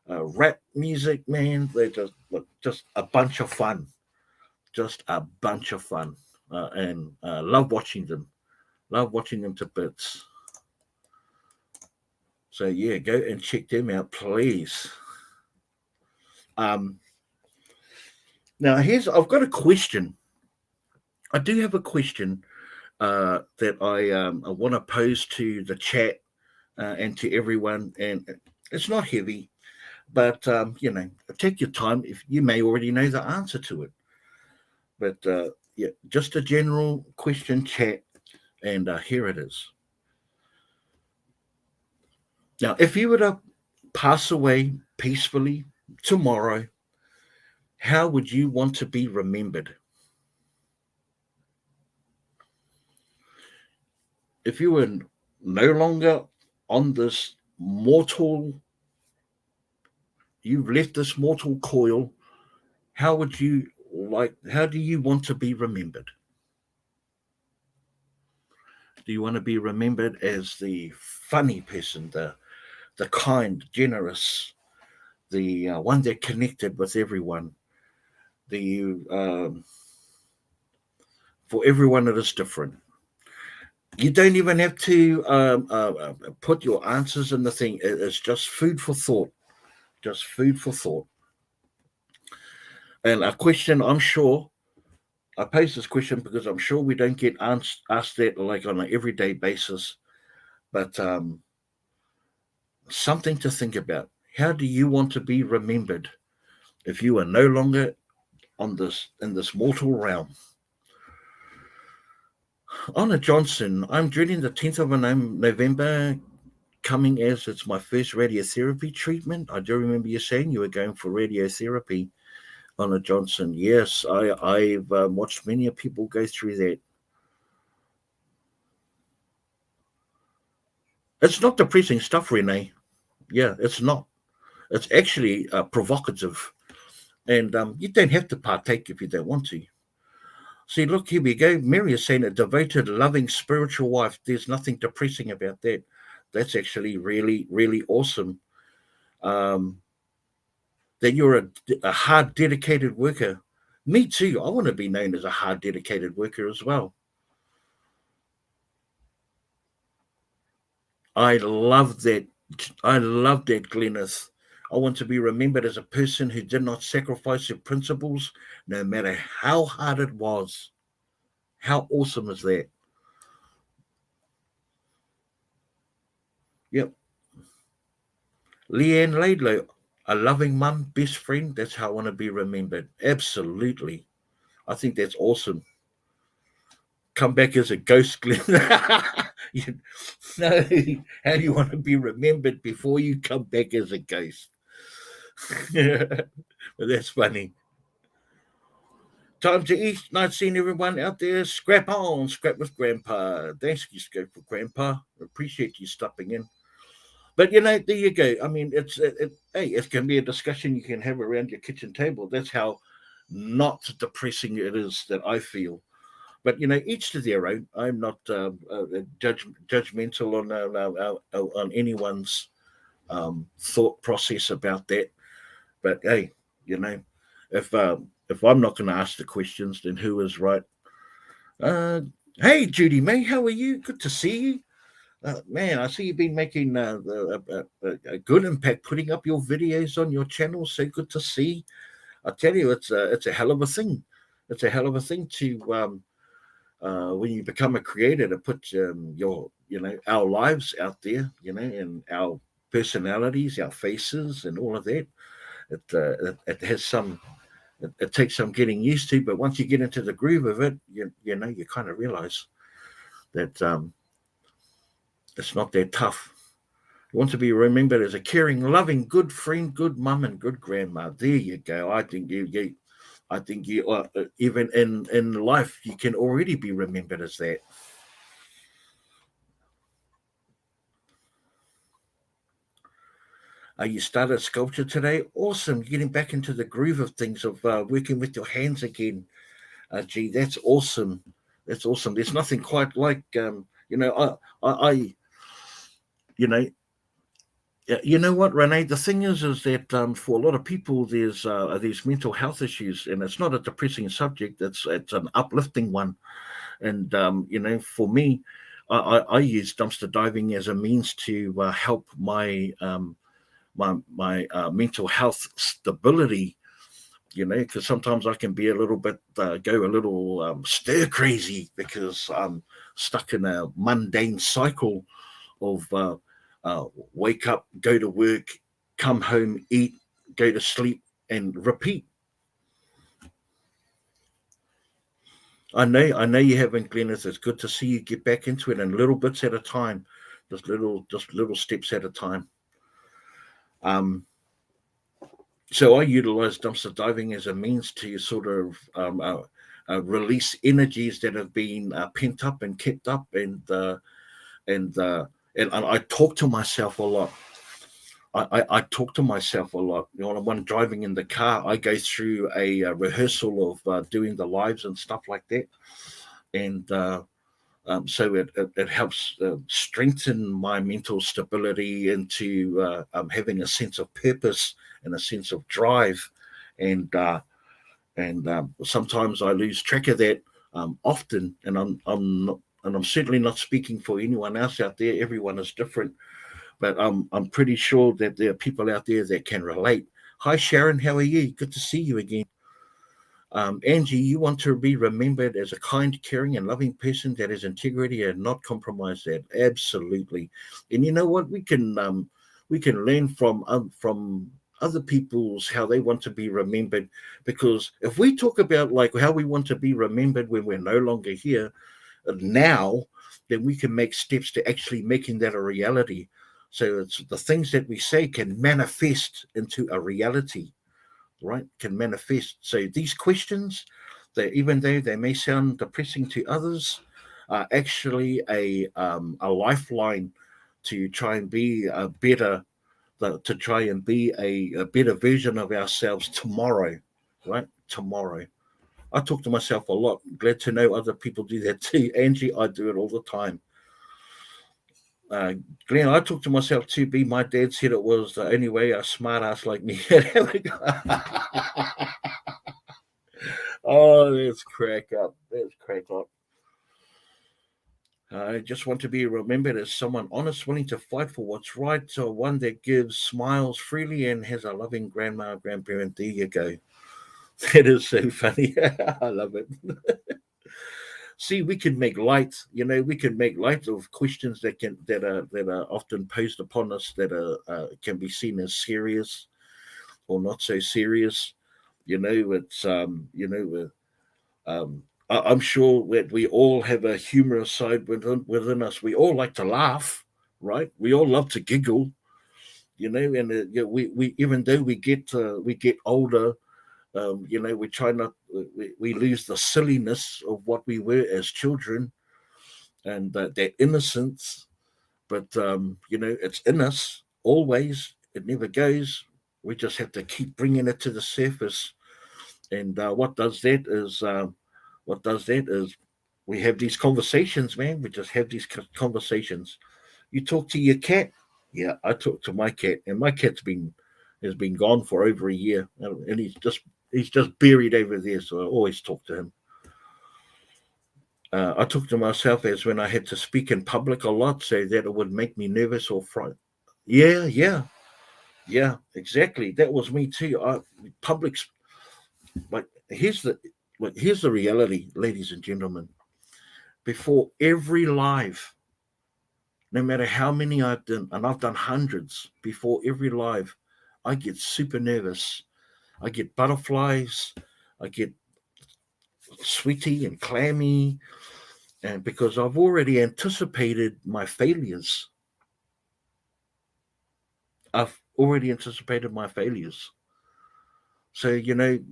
rap music. Man, they're just a bunch of fun. Just a bunch of fun. and love watching them. Love watching them to bits. So yeah, go and check them out, please. Um, Now I've got a question. I do have a question that I want to pose to the chat and to everyone, and it's not heavy, but take your time. If you may already know the answer to it, but yeah, just a general question chat, and here it is. Now, if you were to pass away peacefully tomorrow, how would you want to be remembered? If you were no longer on this mortal, you've left this mortal coil, how would you how do you want to be remembered? Do you want to be remembered as the funny person, the kind, generous, the one that connected with everyone? The For everyone it is different. You don't even have to put your answers in the thing. It's just food for thought. Just food for thought. And a question, I'm sure, I pose this question because I'm sure we don't get asked that like on an everyday basis, but something to think about. How do you want to be remembered if you are no longer on this in this mortal realm? Honor Johnson, I'm dreading the 10th of November coming as it's my first radiotherapy treatment. I do remember you saying you were going for radiotherapy, Honor Johnson. Yes, I've watched many people go through that. It's not depressing stuff, Renee. Yeah, it's not. It's actually provocative. And you don't have to partake if you don't want to. See, look, here we go. Mary is saying a devoted, loving, spiritual wife. There's nothing depressing about that. That's actually really, really awesome. Um, that you're a hard, dedicated worker. Me too. I want to be known as a hard, dedicated worker as well. I love that. I love that, Glennis. I want to be remembered as a person who did not sacrifice her principles, no matter how hard it was. How awesome is that? Yep. Leanne Laidlow, a loving mum, best friend. That's how I want to be remembered. Absolutely. I think that's awesome. Come back as a ghost, Glenn. You know, how do you want to be remembered before you come back as a ghost? Well, that's funny. Time to eat. Nice seeing everyone out there. Scrap on, scrap with Grandpa. Thanks, you Scrap for Grandpa. Appreciate you stopping in. But there you go. I mean, hey, it can be a discussion you can have around your kitchen table. That's how not depressing it is that I feel. But each to their own. I'm not judgmental on anyone's thought process about that. But hey, you know, if I'm not going to ask the questions, then who is right? Uh, hey, Judy May, how are you? Good to see you. Man, I see you've been making a good impact, putting up your videos on your channel. So good to see. I tell you, it's a hell of a thing. It's a hell of a thing to when you become a creator to put your our lives out there, and our personalities, our faces, and all of that. It has some. It takes some getting used to, but once you get into the groove of it, you kind of realize that it's not that tough. You want to be remembered as a caring, loving, good friend, good mum, and good grandma. There you go. I think you even in life you can already be remembered as that. You started sculpture today. Awesome. Getting back into the groove of things, of working with your hands again. Gee, that's awesome. That's awesome. There's nothing quite like, I you know, Yeah, you know what, Renee? The thing is that for a lot of people, there's these mental health issues, and it's not a depressing subject. It's an uplifting one. And for me, I use dumpster diving as a means to help my mental health stability. Because sometimes I can be a little bit go a little stir crazy because I'm stuck in a mundane cycle of uh, wake up, go to work, come home, eat, go to sleep, and repeat. I know you haven't, Glennis. It's good to see you get back into it in little bits at a time, just little steps at a time. Um, so I utilize dumpster diving as a means to sort of release energies that have been pent up and kept up, and and I talk to myself a lot. I talk to myself a lot. When I'm driving in the car, I go through a rehearsal of doing the lives and stuff like that, and so it helps strengthen my mental stability into having a sense of purpose and a sense of drive, and sometimes I lose track of that often, and I'm not, and I'm certainly not speaking for anyone else out there. Everyone is different, but I'm pretty sure that there are people out there that can relate. Hi Sharon, how are you? Good to see you again. Angie, you want to be remembered as a kind, caring, and loving person that has integrity and not compromise that. Absolutely. And you know what? We can learn from other people's how they want to be remembered. Because if we talk about like how we want to be remembered when we're no longer here now, then we can make steps to actually making that a reality. So it's the things that we say can manifest into a reality, right? Can manifest. So these questions, that even though they may sound depressing to others, are actually a lifeline to try and be a better, to try and be a better version of ourselves tomorrow, right? Tomorrow. I talk to myself a lot. Glad to know other people do that too. Angie, I do it all the time. Uh, Glenn, I talk to myself too. Be my dad said it was the only way a smart ass like me. Oh, that's crack up. That's crack up. I just want to be remembered as someone honest, willing to fight for what's right, so one that gives, smiles freely, and has a loving grandma, grandparent. There you go. That is so funny. I love it. See, we can make light. We can make light of questions that are often posed upon us that can be seen as serious or not so serious. It's I'm sure that we all have a humorous side within us. We all like to laugh, right? We all love to giggle, and we even though we get older, we try not we lose the silliness of what we were as children, and that innocence. But it's in us always. It never goes. We just have to keep bringing it to the surface. And what does that is we have these conversations, man. We just have these conversations. You talk to your cat. Yeah, I talk to my cat, and my cat's been has been gone for over a year, and he's just buried over there. So I always talk to him. I talk to myself as when I had to speak in public a lot, so that it would make me nervous or frightened. Yeah, yeah, yeah, exactly. That was me too. Public, like here's the reality, ladies and gentlemen. Before every live, no matter how many I've done, and I've done hundreds, before every live, I get super nervous. I get butterflies. I get sweaty and clammy, and because I've already anticipated my failures. I've already anticipated my failures. So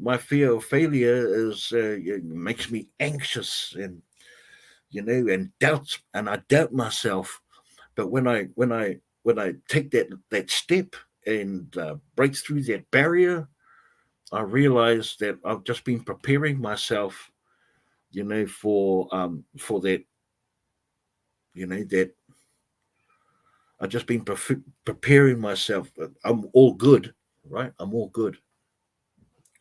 my fear of failure is it makes me anxious, and I doubt myself. But when I take that step and break through that barrier, I realize that I've just been preparing myself, for that, that I've just been preparing myself. I'm all good, right? I'm all good.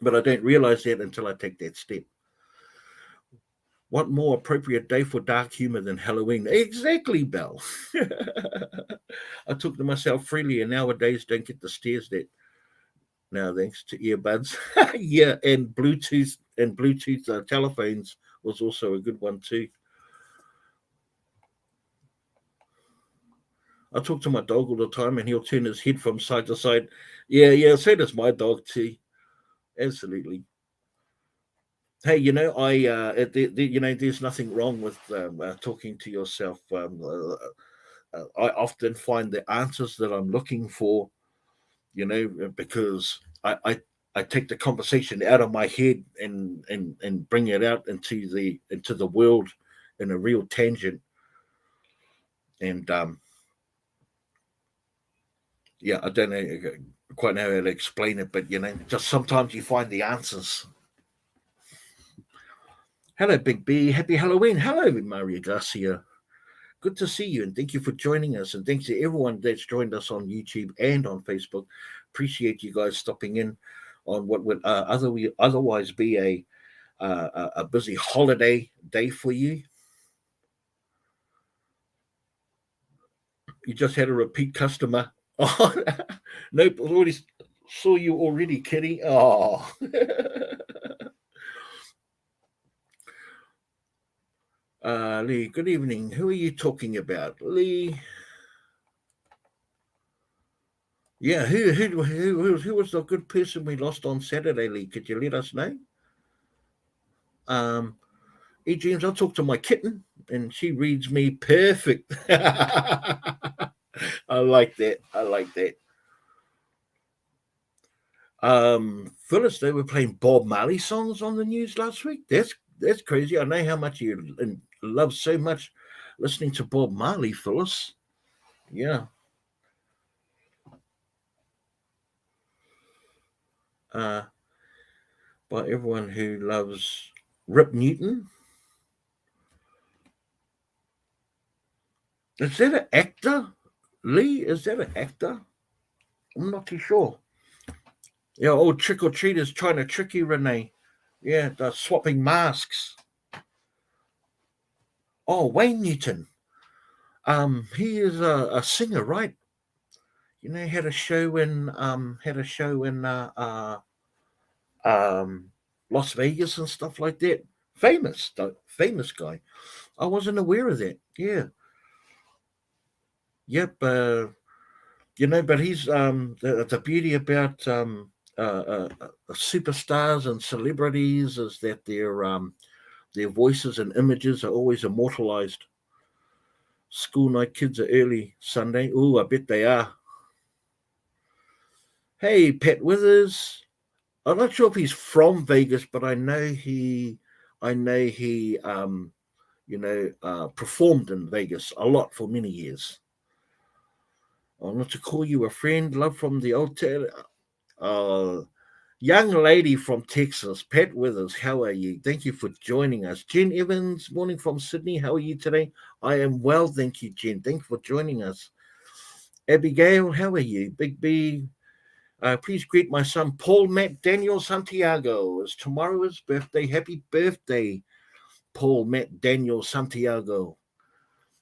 But I don't realize that until I take that step. What more appropriate day for dark humor than Halloween? Exactly, Belle. I talk to myself freely, and nowadays don't get the stares that now thanks to earbuds. Yeah, and Bluetooth telephones was also a good one too. I talk to my dog all the time, and he'll turn his head from side to side. Yeah, yeah. So does my dog too. Absolutely. Hey, there's nothing wrong with talking to yourself. I often find the answers that I'm looking for, because I take the conversation out of my head and bring it out into the world in a real tangent. And yeah, I don't know quite know how to explain it, but just sometimes you find the answers. Hello, Big B. Happy Halloween. Hello, Maria Garcia. Good to see you, and thank you for joining us. And thanks to everyone that's joined us on YouTube and on Facebook. Appreciate you guys stopping in on what would otherwise be a busy holiday day for you. You just had a repeat customer. Oh, nope, I already saw you already, Kitty. Oh. Lee, good evening. Who are you talking about, Lee? Yeah, who was the good person we lost on Saturday, Lee? Could you let us know? Um, James, I'll talk to my kitten, and she reads me perfect. I like that. I like that. Phyllis, they were playing Bob Marley songs on the news last week. That's crazy. I know how much you love so much listening to Bob Marley, Phyllis. Yeah. Uh, by everyone who loves Rip Newton. Is that an actor? Lee, is that an actor? I'm not too sure. Yeah, old trick or treaters trying to trick you, Renee. Yeah, they're swapping masks. Oh, Wayne Newton. He is a singer, right? Had a show in Las Vegas and stuff like that. Famous guy. I wasn't aware of that. Yeah. Yep. But he's the beauty about superstars and celebrities is that their voices and images are always immortalized. School night kids are early Sunday. Oh, I bet they are. Hey, Pat Withers. I'm not sure if he's from Vegas, but I know he performed in Vegas a lot for many years. I want to call you a friend, love from the old town. Uh, Young lady from Texas, Pat Withers, how are you? Thank you for joining us. Jen Evans, morning from Sydney. How are you today? I am well, thank you, Jen. Thank you for joining us. Abigail, how are you? Big B, please greet my son, Paul Matt Daniel Santiago. It's tomorrow's birthday. Happy birthday, Paul Matt Daniel Santiago.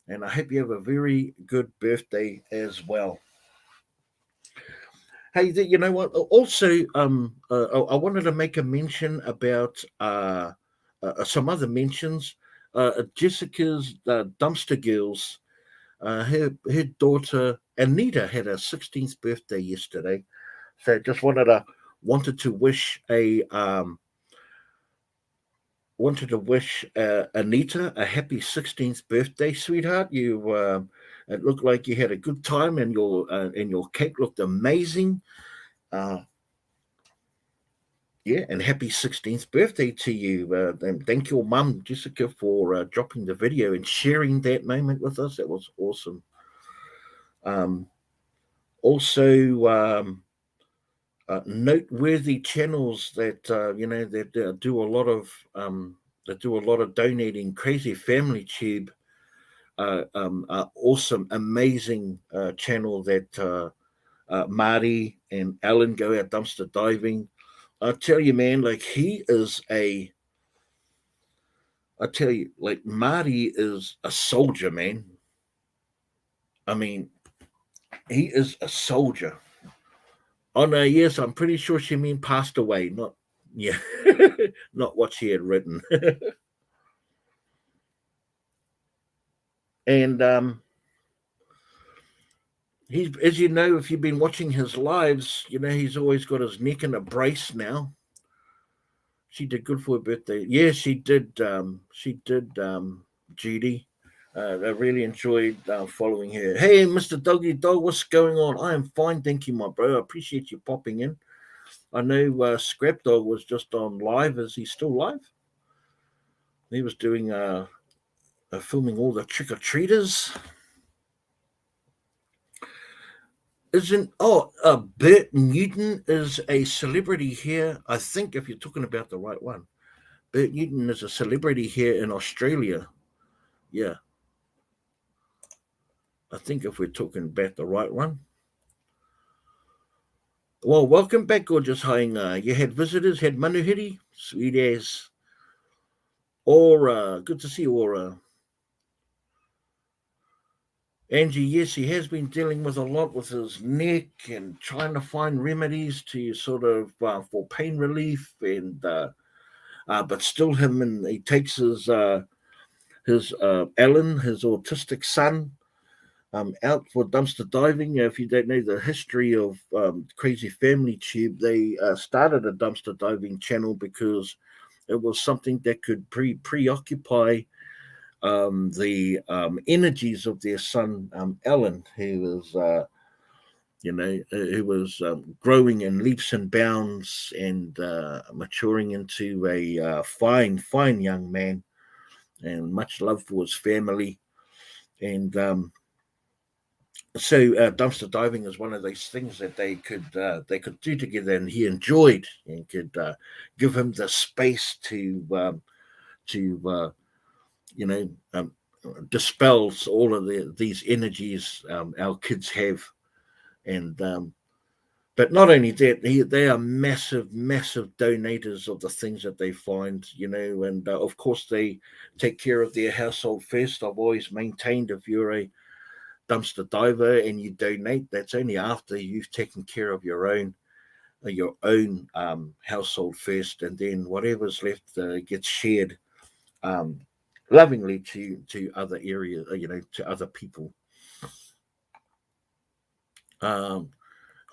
And I hope you have a very good birthday as well. Hey, you know what? Also, I wanted to make a mention about some other mentions. Jessica's Dumpster Girls. Her daughter Anita had her 16th birthday yesterday, so just wanted to wish Anita a happy 16th birthday, sweetheart. It looked like you had a good time, and your cake looked amazing. Uh, Yeah, and happy 16th birthday to you. And thank your mum, Jessica, for dropping the video and sharing that moment with us. That was awesome. Um, also, noteworthy channels that do a lot of donating. Crazy Family Tube. awesome, amazing channel that Marty and Alan go out dumpster diving. I tell you, man, like he is a. I tell you, like Marty is a soldier, man. I mean, he is a soldier. Oh no, yes, I'm pretty sure she mean passed away, not yeah, not what she had written. And he's, as you know, if you've been watching his lives, you know he's always got his neck in a brace now. She did good for her birthday. Yeah, she did. She did. Judy. I really enjoyed following her. Hey, Mr. Doggy Dog, what's going on? I am fine, thank you, my bro. I appreciate you popping in. I know Scrap Dog was just on live. Is he still live? He was doing filming all the trick or treaters. Isn't Bert Newton is a celebrity here? I think if you're talking about the right one, Bert Newton is a celebrity here in Australia. Yeah, I think if we're talking about the right one. Well, welcome back, gorgeous Hainga. You had visitors, had Manuhiri, sweet as. Aura, good to see Aura. Angie, yes, he has been dealing with a lot with his neck and trying to find remedies to sort of for pain relief and but still him and he takes his Alan, his autistic son, out for dumpster diving. If you don't know the history of Crazy Family Tube, they started a dumpster diving channel because it was something that could preoccupy the energies of their son Alan, who was who was growing in leaps and bounds and maturing into a fine young man, and much love for his family. And so dumpster diving is one of those things that they could do together, and he enjoyed and could give him the space to you know dispels all of these energies our kids have. And but not only that, they are massive donators of the things that they find, and of course they take care of their household first. I've always maintained if you're a dumpster diver and you donate, that's only after you've taken care of your own household first, and then whatever's left gets shared um, lovingly to other areas, to other people. Um,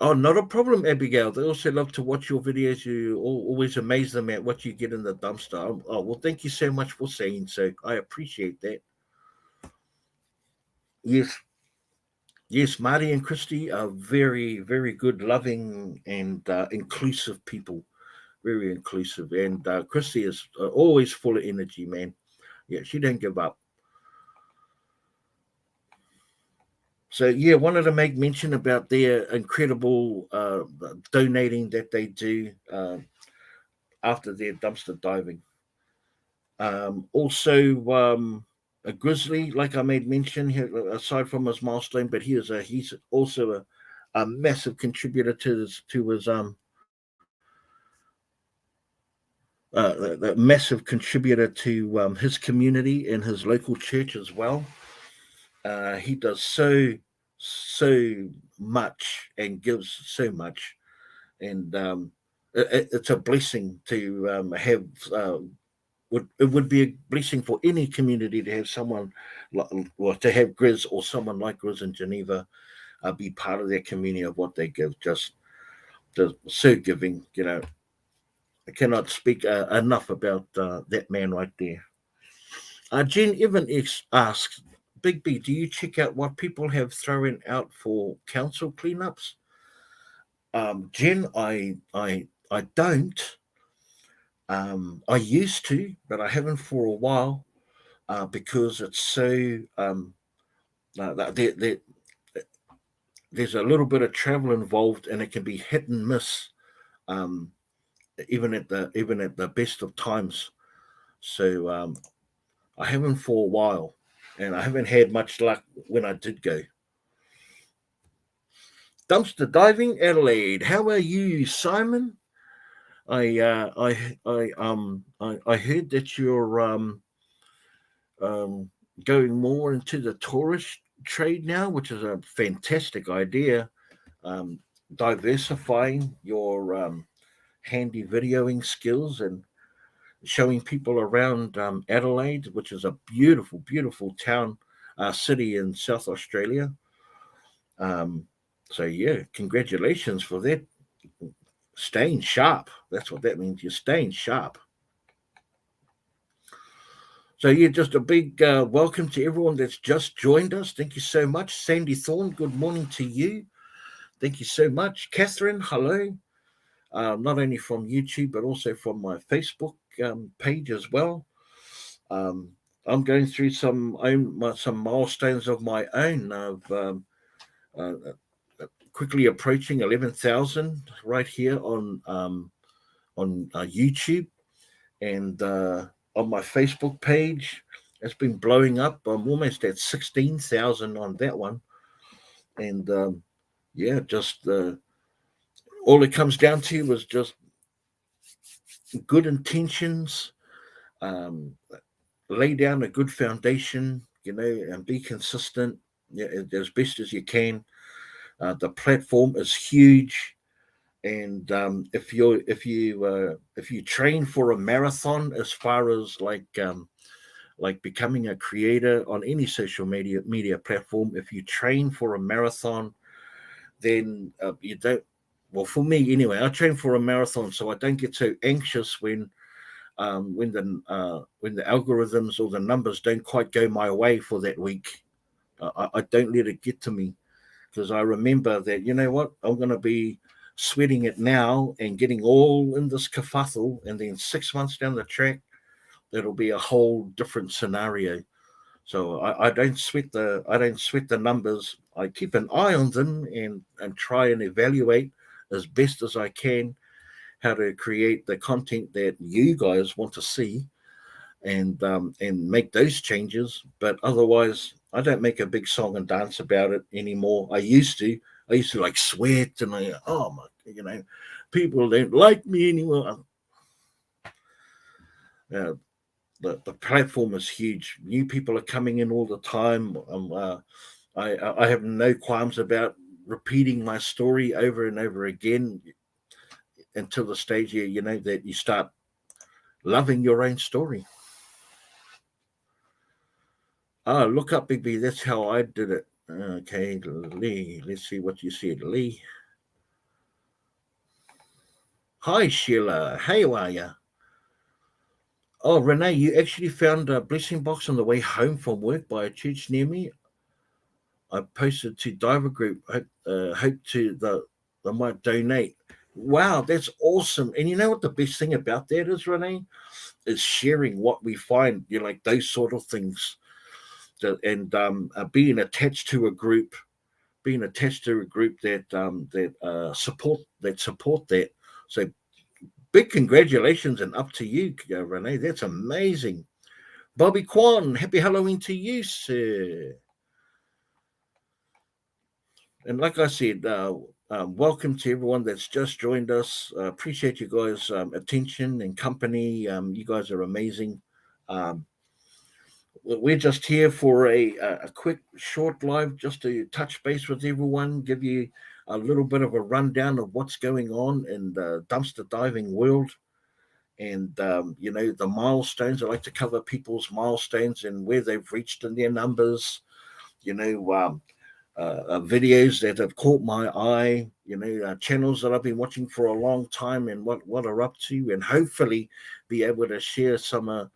oh, not a problem, Abigail. They also love to watch your videos. You always amaze them at what you get in the dumpster. Oh, well, thank you so much for saying so. I appreciate that. Yes, yes, Marty and Christy are very good, loving, and inclusive people. Very inclusive. And Christy is always full of energy, man. Yeah, she don't give up. So yeah, wanted to make mention about their incredible donating that they do after their dumpster diving. Also, a grizzly, like I made mention, aside from his milestone, but he's also a massive contributor to the massive contributor to his community and his local church as well. He does so much and gives so much, and it's a blessing to have. It would be a blessing for any community to have someone like, or to have Grizz or someone like Grizz in Geneva be part of their community of what they give. Just so giving, I cannot speak enough about that man right there. Jen Evan asks, Big B, do you check out what people have thrown out for council cleanups? Jen, I don't. I used to, but I haven't for a while because it's so there, there's a little bit of travel involved, and it can be hit and miss, um, even at the best of times. So I haven't for a while, and I haven't had much luck when I did go. Dumpster diving, Adelaide. How are you, Simon? I heard that you're um, going more into the tourist trade now, which is a fantastic idea. Um, Diversifying your handy videoing skills and showing people around Adelaide, which is a beautiful, beautiful town, city in South Australia. Um, so yeah, congratulations for that. Staying sharp. That's what that means. You're staying sharp. So yeah, just a big welcome to everyone that's just joined us. Thank you so much, Sandy Thorne. Good morning to you. Thank you so much, Catherine. Hello. Not only from YouTube but also from my Facebook page as well. Um, I'm going through some milestones of my own. I've uh, quickly approaching 11,000 right here on YouTube, and on my Facebook page. It's been blowing up. I'm almost at 16,000 on that one, and yeah, just all it comes down to was just good intentions. Um, Lay down a good foundation, and be consistent, yeah, as best as you can. The platform is huge, and if you train for a marathon, as far as like becoming a creator on any social media platform, if you train for a marathon, then you don't. Well, for me anyway, I train for a marathon, so I don't get so anxious when the algorithms or the numbers don't quite go my way for that week. I don't let it get to me, because I remember that, you know what, I'm going to be sweating it now and getting all in this kerfuffle, and then 6 months down the track, it'll be a whole different scenario. So I don't sweat the numbers. I keep an eye on them and try and evaluate as best as I can how to create the content that you guys want to see, and make those changes. But otherwise, I don't make a big song and dance about it anymore. I used to. I used to like sweat and oh my, people don't like me anymore. Uh, the platform is huge. New people are coming in all the time. I have no qualms about repeating my story over and over again until the stage that you start loving your own story. Oh, look up, Big B. That's how I did it. Okay, Lee. Let's see what you said, Lee. Hi, Sheila. How are you? Oh, Renee, you actually found a blessing box on the way home from work by a church near me. I posted to Diver Group. Hope to the might donate. Wow, that's awesome. And you know what the best thing about that is, Renee? Is sharing what we find. Like those sort of things, and being attached to a group that support that. So big congratulations and up to you, Renee. That's amazing. Bobby Kwan, happy Halloween to you, sir. And like I said, welcome to everyone that's just joined us. Appreciate you guys' attention and company. You guys are amazing. Um, we're just here for a quick, short live just to touch base with everyone, give you a little bit of a rundown of what's going on in the dumpster diving world, and the milestones. I like to cover people's milestones and where they've reached in their numbers. You know, videos that have caught my eye. Channels that I've been watching for a long time and what are up to, and hopefully be able to share some of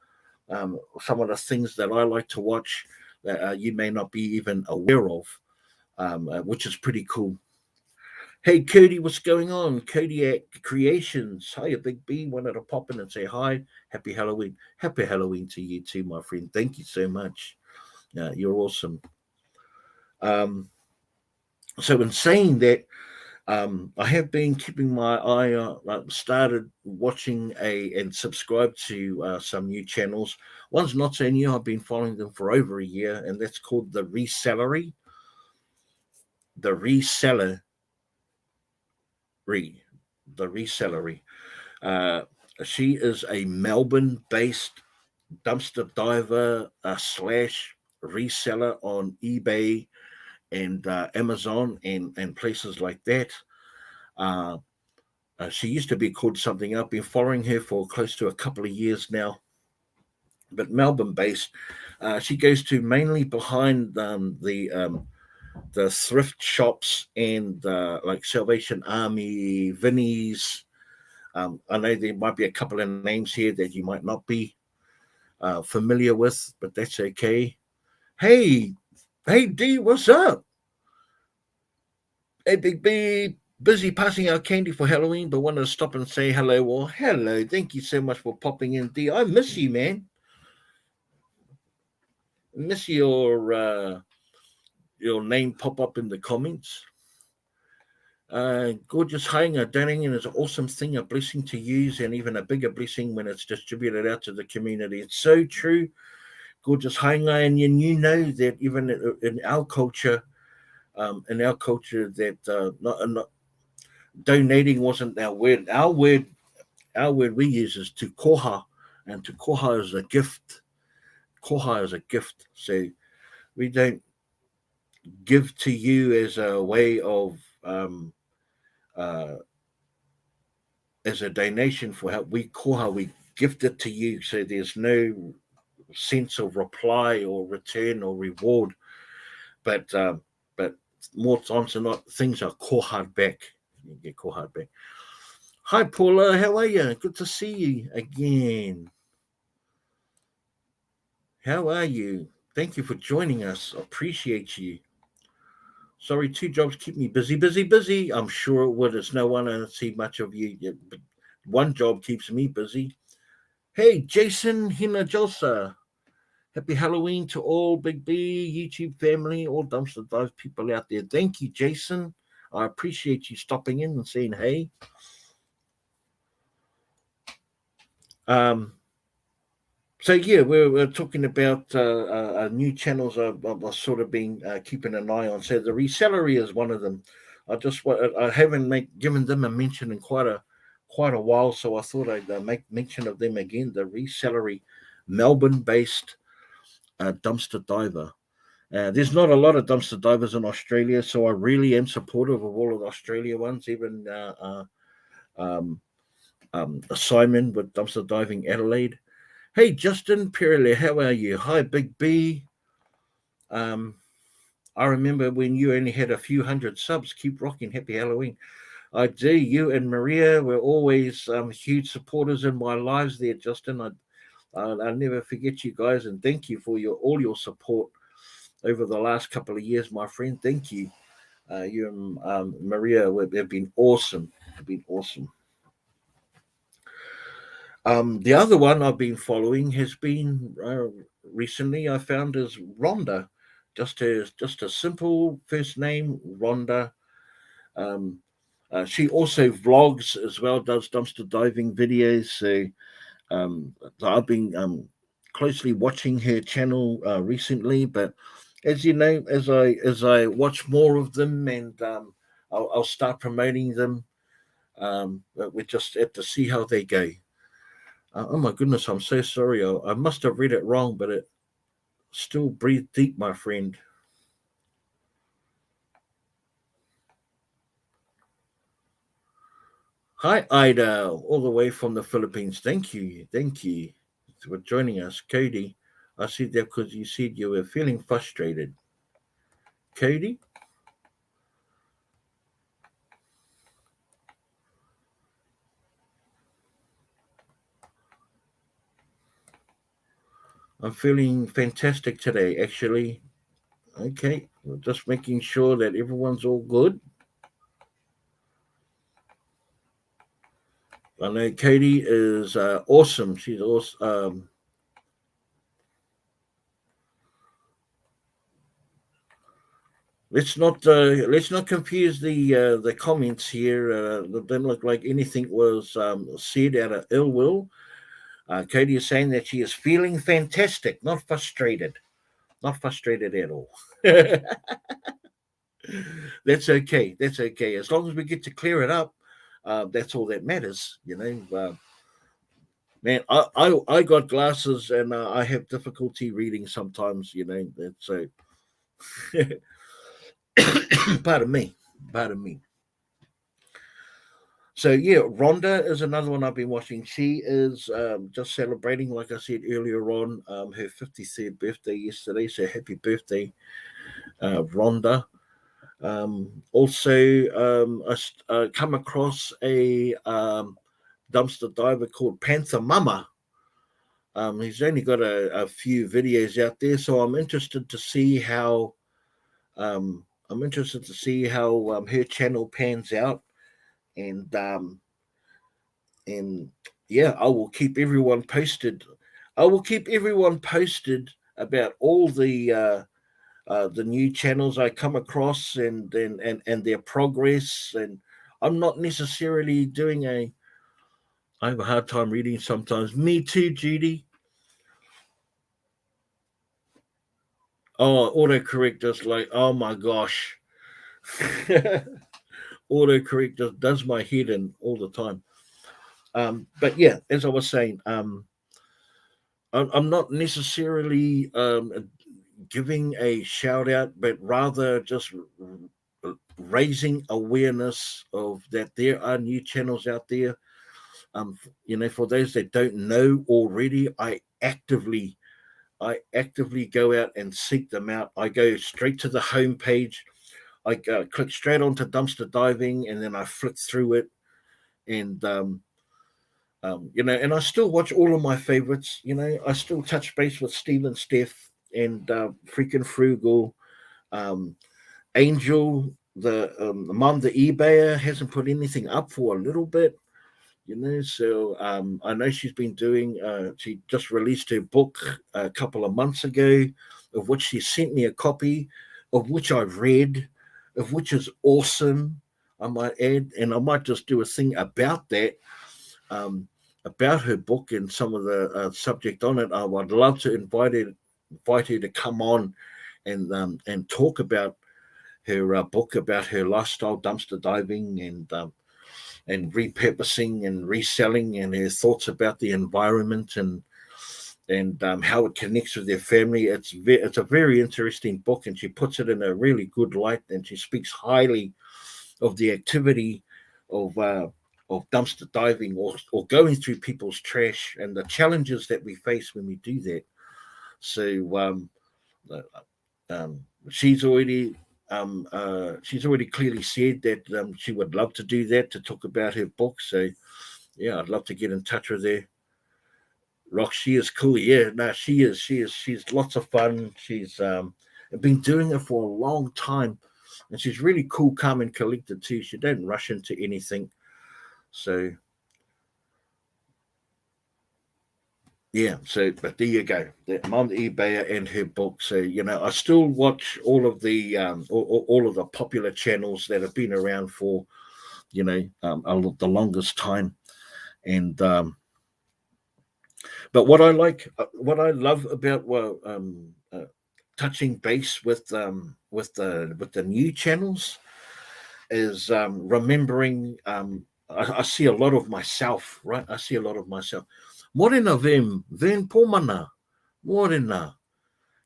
the things that I like to watch that you may not be even aware of, which is pretty cool. Hey, Cody, what's going on? Kodiak Creations. Hiya, Big B. Wanted to pop in and say hi. Happy Halloween. Happy Halloween to you too, my friend. Thank you so much. You're awesome. Um, so, in saying that, I have been keeping my eye on, started watching and subscribed to some new channels. One's not so new, I've been following them for over a year, and that's called The Resellery. The Resellery. The Resellery. Uh, she is a Melbourne based dumpster diver slash reseller on eBay and Amazon and places like that. Uh, she used to be called something. I've been following her for close to a couple of years now, but Melbourne based. She goes to mainly behind the thrift shops and like Salvation Army, Vinnie's. I know there might be a couple of names here that you might not be familiar with, but that's okay. Hey, hey D, what's up? Hey Big B, busy passing out candy for Halloween, but wanted to stop and say hello. Well, hello, thank you so much for popping in, D. I miss you, man. I miss your name pop up in the comments. Gorgeous Hainga Danning, and it's an awesome thing, a blessing to use, and even a bigger blessing when it's distributed out to the community. It's so true, Gorgeous Hainga, and you know that even in our culture, that not donating wasn't our word. Our word we use is to koha, and to koha is a gift. Koha is a gift. So we don't give to you as a way of uh, as a donation for how we koha. We gift it to you. So there's no sense of reply or return or reward. But more times than not, things are koha back. You get koha back. Hi Paula, how are you? Good to see you again. How are you? Thank you for joining us. Appreciate you. Sorry, two jobs keep me busy, busy, busy. I'm sure it would. It's no one I don't see much of you yet, but one job keeps me busy. Hey, Jason Hinajosa. Happy Halloween to all Big B, YouTube family, all Dumpster Dive people out there. Thank you, Jason. I appreciate you stopping in and saying hey. Um, So yeah, we're talking about new channels I've sort of been keeping an eye on. So the resellery is one of them. I haven't given them a mention in quite a while, so I thought I'd make mention of them again. The resellery, Melbourne-based dumpster diver. There's not a lot of dumpster divers in Australia, so I really am supportive of all of the Australia ones, even um, Simon with dumpster diving Adelaide. Hey, Justin Pirelli, how are you? Hi, Big B. Um, I remember when you only had a few hundred subs. Keep rocking. Happy Halloween. I do. You and Maria were always huge supporters in my lives there, Justin. I'll never forget you guys, and thank you for all your support over the last couple of years, my friend. Thank you. You and Maria have been awesome. Have been awesome. The other one I've been following has been recently. I found is Rhonda, just a simple first name, Rhonda. Um, she also vlogs as well, does dumpster diving videos. So I've been closely watching her channel recently. But as you know, as I watch more of them, and I'll start promoting them. But we just have to see how they go. Oh my goodness, I'm so sorry. I must have read it wrong, but it still breathed deep, my friend. Hi, Ida, all the way from the Philippines. Thank you. Thank you for joining us. Cody, I see that because you said you were feeling frustrated. Cody, I'm feeling fantastic today, actually. Okay, we're just making sure that everyone's all good. I know Katie is awesome. She's awesome. let's not confuse the comments here. That don't look like anything was said out of ill will. Katie is saying that she is feeling fantastic, not frustrated, not frustrated at all. That's okay. That's okay. As long as we get to clear it up, that's all that matters. Man, I got glasses and I have difficulty reading sometimes. That's so. Pardon me. Pardon me. So yeah, Rhonda is another one I've been watching. She is just celebrating, like I said earlier on, her 53rd birthday yesterday. So happy birthday, Rhonda. Also, I come across a dumpster diver called Panther Mama. He's only got a few videos out there, so I'm interested to see how her channel pans out, and and yeah, I will keep everyone posted. I will keep everyone posted about all the new channels I come across and their progress. And I'm not necessarily doing a. I have a hard time reading sometimes. Me too, Judy. Oh, autocorrect is like, oh my gosh. Autocorrect just does my head in all the time. But yeah, as I was saying, I'm not necessarily giving a shout out, but rather just raising awareness of that there are new channels out there. For those that don't know already, I actively go out and seek them out. I go straight to the homepage. I click straight onto dumpster diving, and then I flick through it, and and I still watch all of my favorites. I still touch base with Steve and Steph and freaking Frugal, um, Angel, the mom, the eBayer hasn't put anything up for a little bit. So I know she's been doing. She just released her book a couple of months ago, of which she sent me a copy, of which I've read, of which is awesome. I might add, and I might just do a thing about that, um, about her book and some of the subject on it. I would love to invite her to come on and talk about her book, about her lifestyle, dumpster diving, and repurposing and reselling, and her thoughts about the environment and how it connects with their family. It's a very interesting book, and she puts it in a really good light, and she speaks highly of the activity of dumpster diving, or going through people's trash, and the challenges that we face when we do that. So uh, she's already clearly said that she would love to do that, to talk about her book. So yeah, I'd love to get in touch with her. Rock, she is cool. Yeah, no, she is. She's lots of fun. She's been doing it for a long time, and she's really cool, calm, and collected too. She don't rush into anything. So yeah, but there you go. That Mom eBay and her book. So I still watch all of the popular channels that have been around for the longest time. And but what I love about, well, touching base with the new channels is remembering. I see a lot of myself, right? I see a lot of myself. Morena vem pomana. Morena.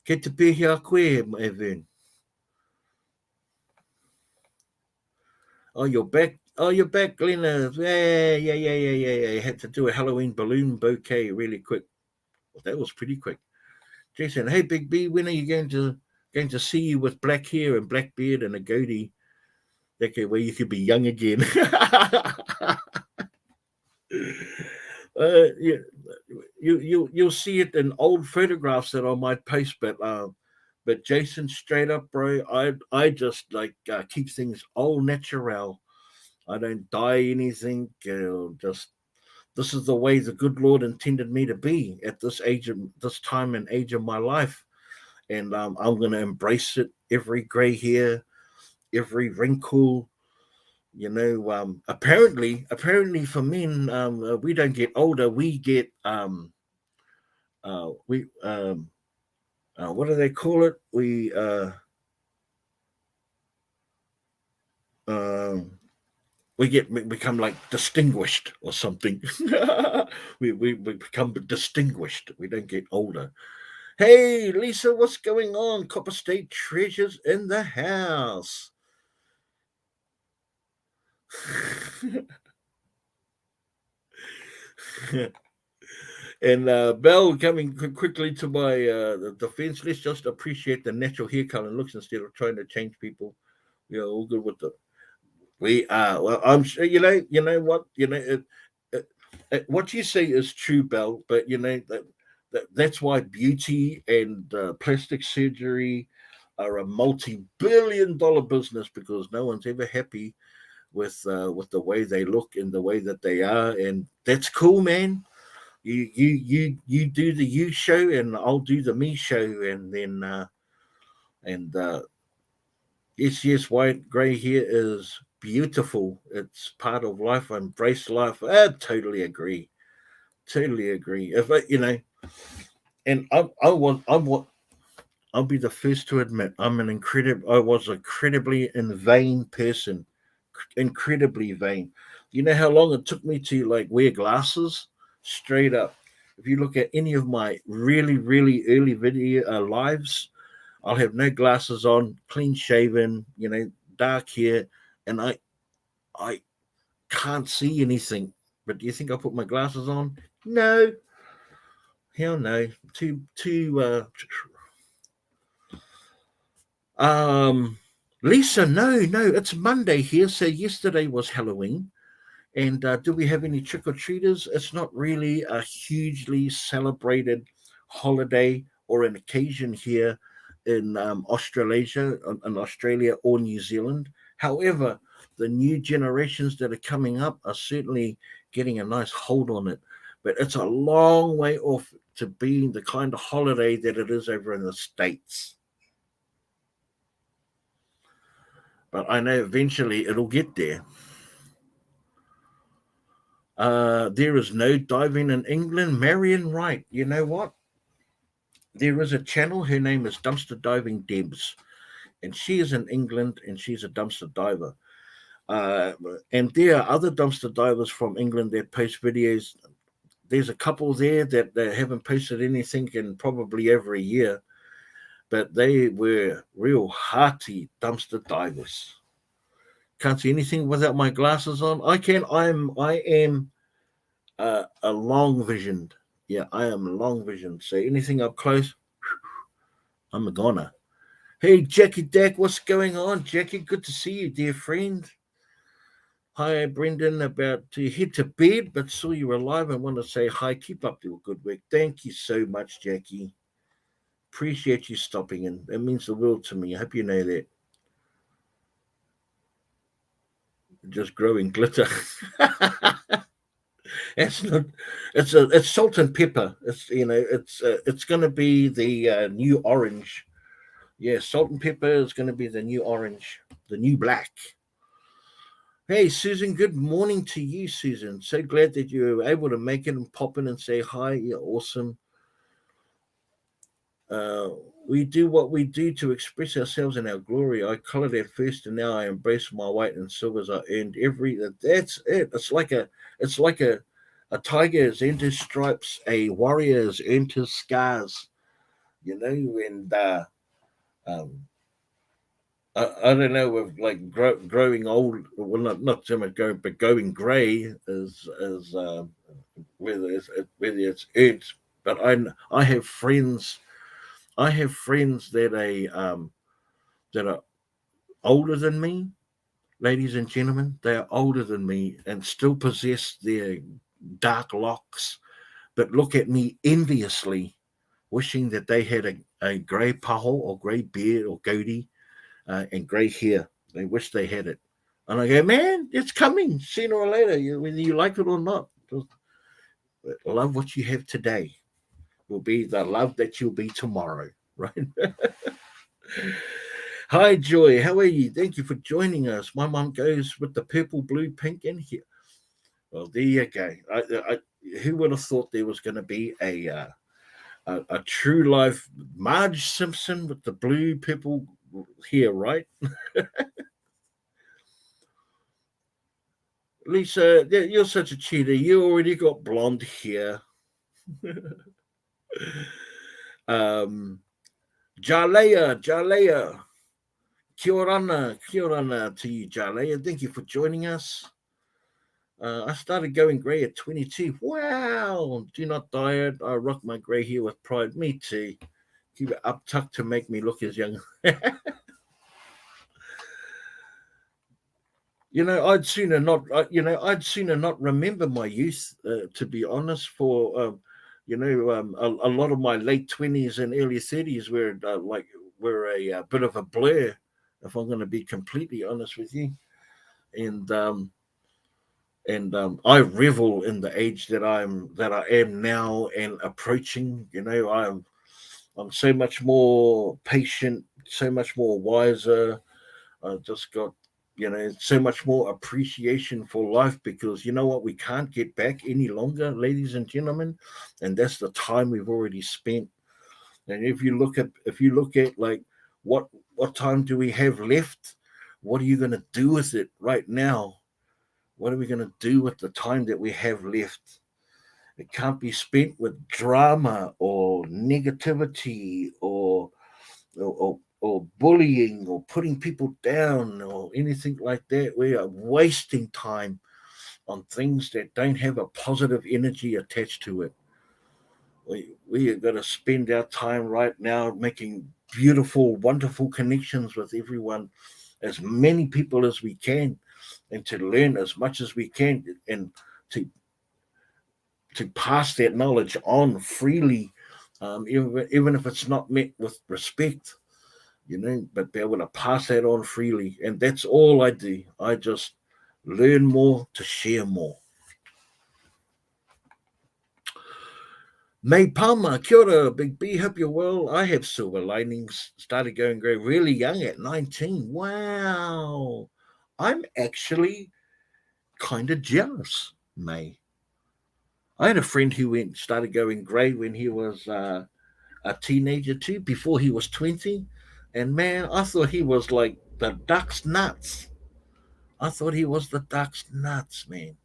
Ke te pehe a koe e vem. Oh, you're back. Oh, you're back, Glenna. Yeah, yeah, yeah, yeah, yeah, yeah. You had to do a Halloween balloon bouquet really quick. Well, that was pretty quick. Jason, hey, Big B, when are you going to see you with black hair and black beard and a goatee? That way you could be young again. Yeah, you'll see it in old photographs that I might post, but Jason, straight up, bro, I just like keep things all natural. I don't dye anything. Just this is the way the good Lord intended me to be at this time and age of my life, and I'm going to embrace it. Every gray hair, every wrinkle. Apparently for men, we don't get older. We get we what do they call it? Um, we become like distinguished or something. We become distinguished. We don't get older. Hey, Lisa, what's going on? Copper State Treasures in the house. And Belle coming quickly to my defense. Let's just appreciate the natural hair color and looks instead of trying to change people. We are all good with the. We are. Well, I'm sure You know what. What you say is true, Belle. But that's why beauty and plastic surgery are a multi-billion-dollar business, because no one's ever happy with the way they look and the way that they are, and that's cool, man. You do the you show, and I'll do the me show, and then and yes, white grey hair is beautiful. It's part of life. I embrace life. I totally agree. Totally agree. If I, and I want. I'll be the first to admit I was incredibly in vain person, incredibly vain. You know how long it took me to like wear glasses? Straight up. If you look at any of my really, really early video lives, I'll have no glasses on, clean shaven, dark hair, and I can't see anything. But do you think I put my glasses on? No, hell no. Too. Um, Lisa, no. It's Monday here, so yesterday was Halloween. And do we have any trick or treaters? It's not really a hugely celebrated holiday or an occasion here in Australasia, in Australia or New Zealand. However, the new generations that are coming up are certainly getting a nice hold on it. But it's a long way off to being the kind of holiday that it is over in the States. But I know eventually it'll get there. There is no diving in England. Marion Wright, you know what? There is a channel. Her name is Dumpster Diving Debs, and she is in England, and she's a dumpster diver. Uh, and there are other dumpster divers from England that post videos. There's a couple there that haven't posted anything in probably over a year, but they were real hearty dumpster divers. Can't see anything without my glasses on. I can. I am a long visioned. Yeah, I am long visioned. So anything up close, I'm a goner. Hey, Jackie Dack, what's going on? Jackie, good to see you, dear friend. Hi, Brendan, about to head to bed, but saw you alive. I want to say hi. Keep up the good work. Thank you so much, Jackie. Appreciate you stopping in. It means the world to me. I hope you know that. Just growing glitter. It's not. It's salt and pepper. It's going to be the new orange. Yeah, salt and pepper is going to be the new orange, the new black. Hey, Susan, good morning to you, Susan. So glad that you were able to make it and pop in and say hi. You're awesome. Uh, we do what we do to express ourselves in our glory. I colored at first, and now I embrace my white and silvers. I earned every. That's it. It's like a tiger has earned his stripes. A warrior has earned his scars. And um, I don't know with like growing old. Well, not so much growing, but going grey is whether it's earned. But I have friends. I have friends that are older than me, ladies and gentlemen. They are older than me and still possess their dark locks, but look at me enviously, wishing that they had a grey paho or grey beard or goatee and grey hair. They wish they had it. And I go, man, it's coming sooner or later, whether you like it or not. Just love what you have today will be the love that you'll be tomorrow, right? Hi, Joy. How are you? Thank you for joining us. My mum goes with the purple, blue, pink in here. Well, there you go. Who would have thought there was going to be a true life Marge Simpson with the blue, purple hair, right? Lisa, you're such a cheater. You already got blonde hair. um, Jalea. Kia orana to you, Jalea. Thank you for joining us. I started going grey at 22. Wow! Do not diet. I rock my grey hair with pride. Me too. Keep it up tucked to make me look as young. I'd sooner not remember my youth. To be honest, for a lot of my late 20s and early 30s were a bit of a blur. If I'm going to be completely honest with you, and I revel in the age that I am now and approaching. I'm so much more patient, so much more wiser. I just got so much more appreciation for life because you know what, we can't get back any longer, ladies and gentlemen, and that's the time we've already spent. And if you look at like what what time do we have left? What are you going to do with it right now? What are we going to do with the time that we have left? It can't be spent with drama or negativity or bullying or putting people down or anything like that. We are wasting time on things that don't have a positive energy attached to it. We are going to spend our time right now making beautiful, wonderful connections with everyone, as many people as we can, and to learn as much as we can, and to to pass that knowledge on freely, even if it's not met with respect, but be able to pass that on freely. And that's all I do. I just learn more to share more. May Palmer, kia ora, Big B, hope you're well. I have silver linings, started going grey really young at 19. Wow. I'm actually kind of jealous, May. I had a friend who started going grey when he was a teenager too, before he was 20. And man, I thought he was like the duck's nuts. I thought he was the duck's nuts, man.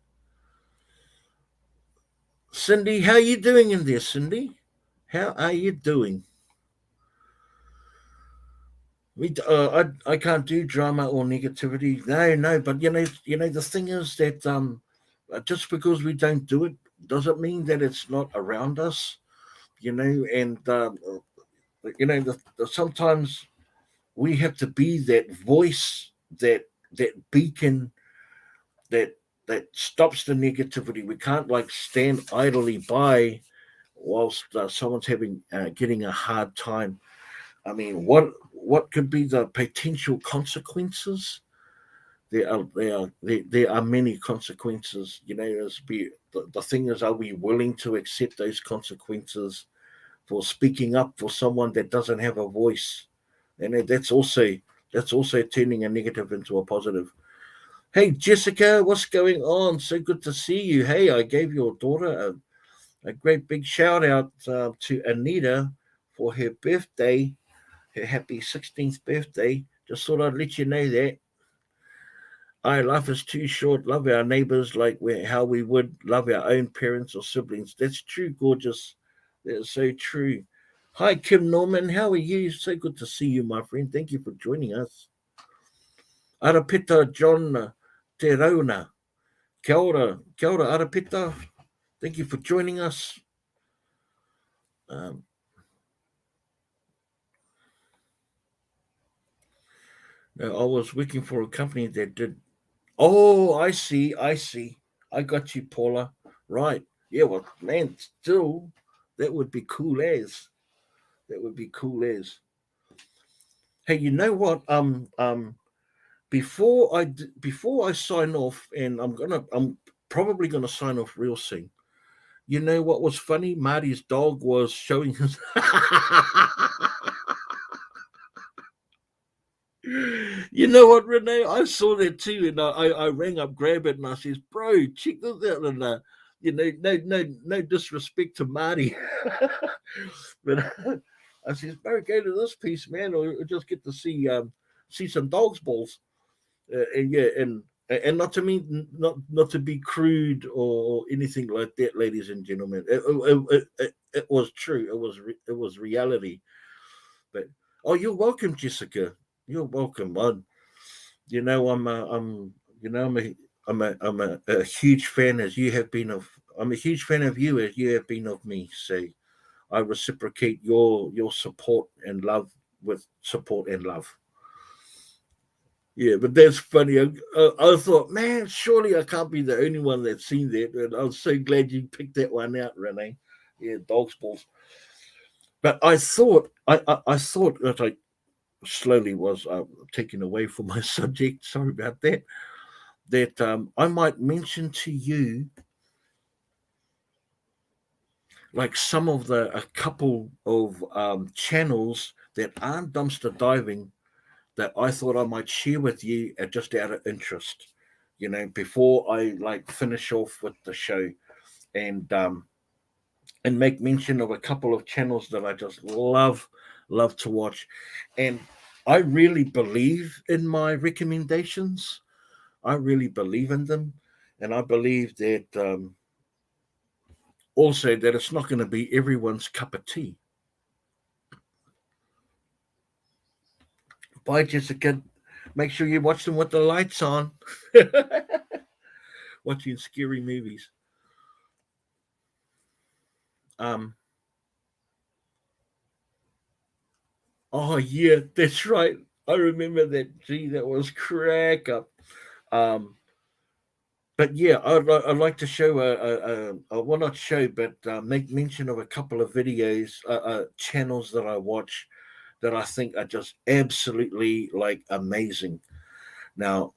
Cindy, how you doing in there, Cindy? How are you doing? I can't do drama or negativity. No, but the thing is that just because we don't do it doesn't mean that it's not around us. And sometimes we have to be that voice, that beacon that that stops the negativity. We can't like stand idly by whilst someone's having getting a hard time. I mean, what could be the potential consequences? There are many consequences. The thing is, are we willing to accept those consequences for speaking up for someone that doesn't have a voice? And that's also turning a negative into a positive. Hey Jessica, what's going on? So good to see you. Hey, I gave your daughter a great big shout out to Anita for her birthday, her happy 16th birthday. Just thought I'd let you know that. Life is too short. Love our neighbors like how we would love our own parents or siblings. That's true, gorgeous. That's so true. Hi, Kim Norman. How are you? So good to see you, my friend. Thank you for joining us. Arapita John Te Rauna. Kia ora, Arapita. Thank you for joining us. Um, Now, I was working for a company that did. Oh, I see. I see. I got you, Paula. Right. Yeah. Well, man, still, that would be cool as. That would be cool as. Hey, you know what? Before I sign off, and I'm probably gonna sign off real soon. You know what was funny? Marty's dog was showing his. You know what, Renee? I saw that too, and I rang up, grab it, and I says, "Bro, check this out." And no disrespect to Marty, but I says, "Bro, go to this piece, man, or just get to see some dogs balls." And yeah, and not to mean not to be crude or anything like that, ladies and gentlemen. It was true. It was reality. But oh, you're welcome, Jessica. You're welcome. I'm you know I'm a huge fan as you have been of. I'm a huge fan of you as you have been of me. So I reciprocate your support and love with support and love. Yeah, but that's funny. I thought, man, surely I can't be the only one that's seen that. And I was so glad you picked that one out, Renee. Yeah, dog's balls. But I thought that I slowly was taken away from my subject. Sorry about that. That I might mention to you like some of a couple of channels that aren't dumpster diving that I thought I might share with you just out of interest. Before I like finish off with the show and um, and make mention of a couple of channels that I just love to watch, and I really believe in my recommendations. I really believe in them, and I believe that also that it's not going to be everyone's cup of tea. Bye, Jessica. Make sure you watch them with the lights on. Watching scary movies. Um. Oh yeah, that's right. I remember that. Gee, that was crack up. Um. But yeah, I'd like to show well, not show, but make mention of a couple of videos, channels that I watch that I think are just absolutely like amazing. Now,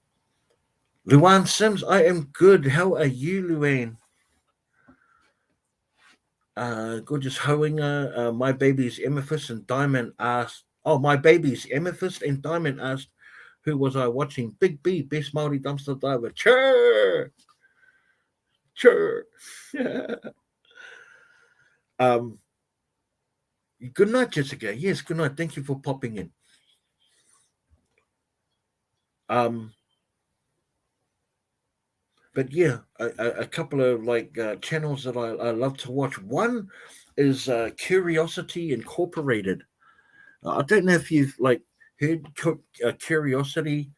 Luann Sims, I am good. How are you, Luann? Gorgeous hoeing. My baby's Amethyst and Diamond asked. Oh, my baby's Amethyst and Diamond asked, who was I watching? Big B, best Maori dumpster diver. Chur, chur. um, Good night, Jessica. Yes, good night. Thank you for popping in. Um, but yeah, a couple of like channels that I love to watch. One is Curiosity Incorporated. I don't know if you've like heard Curiosity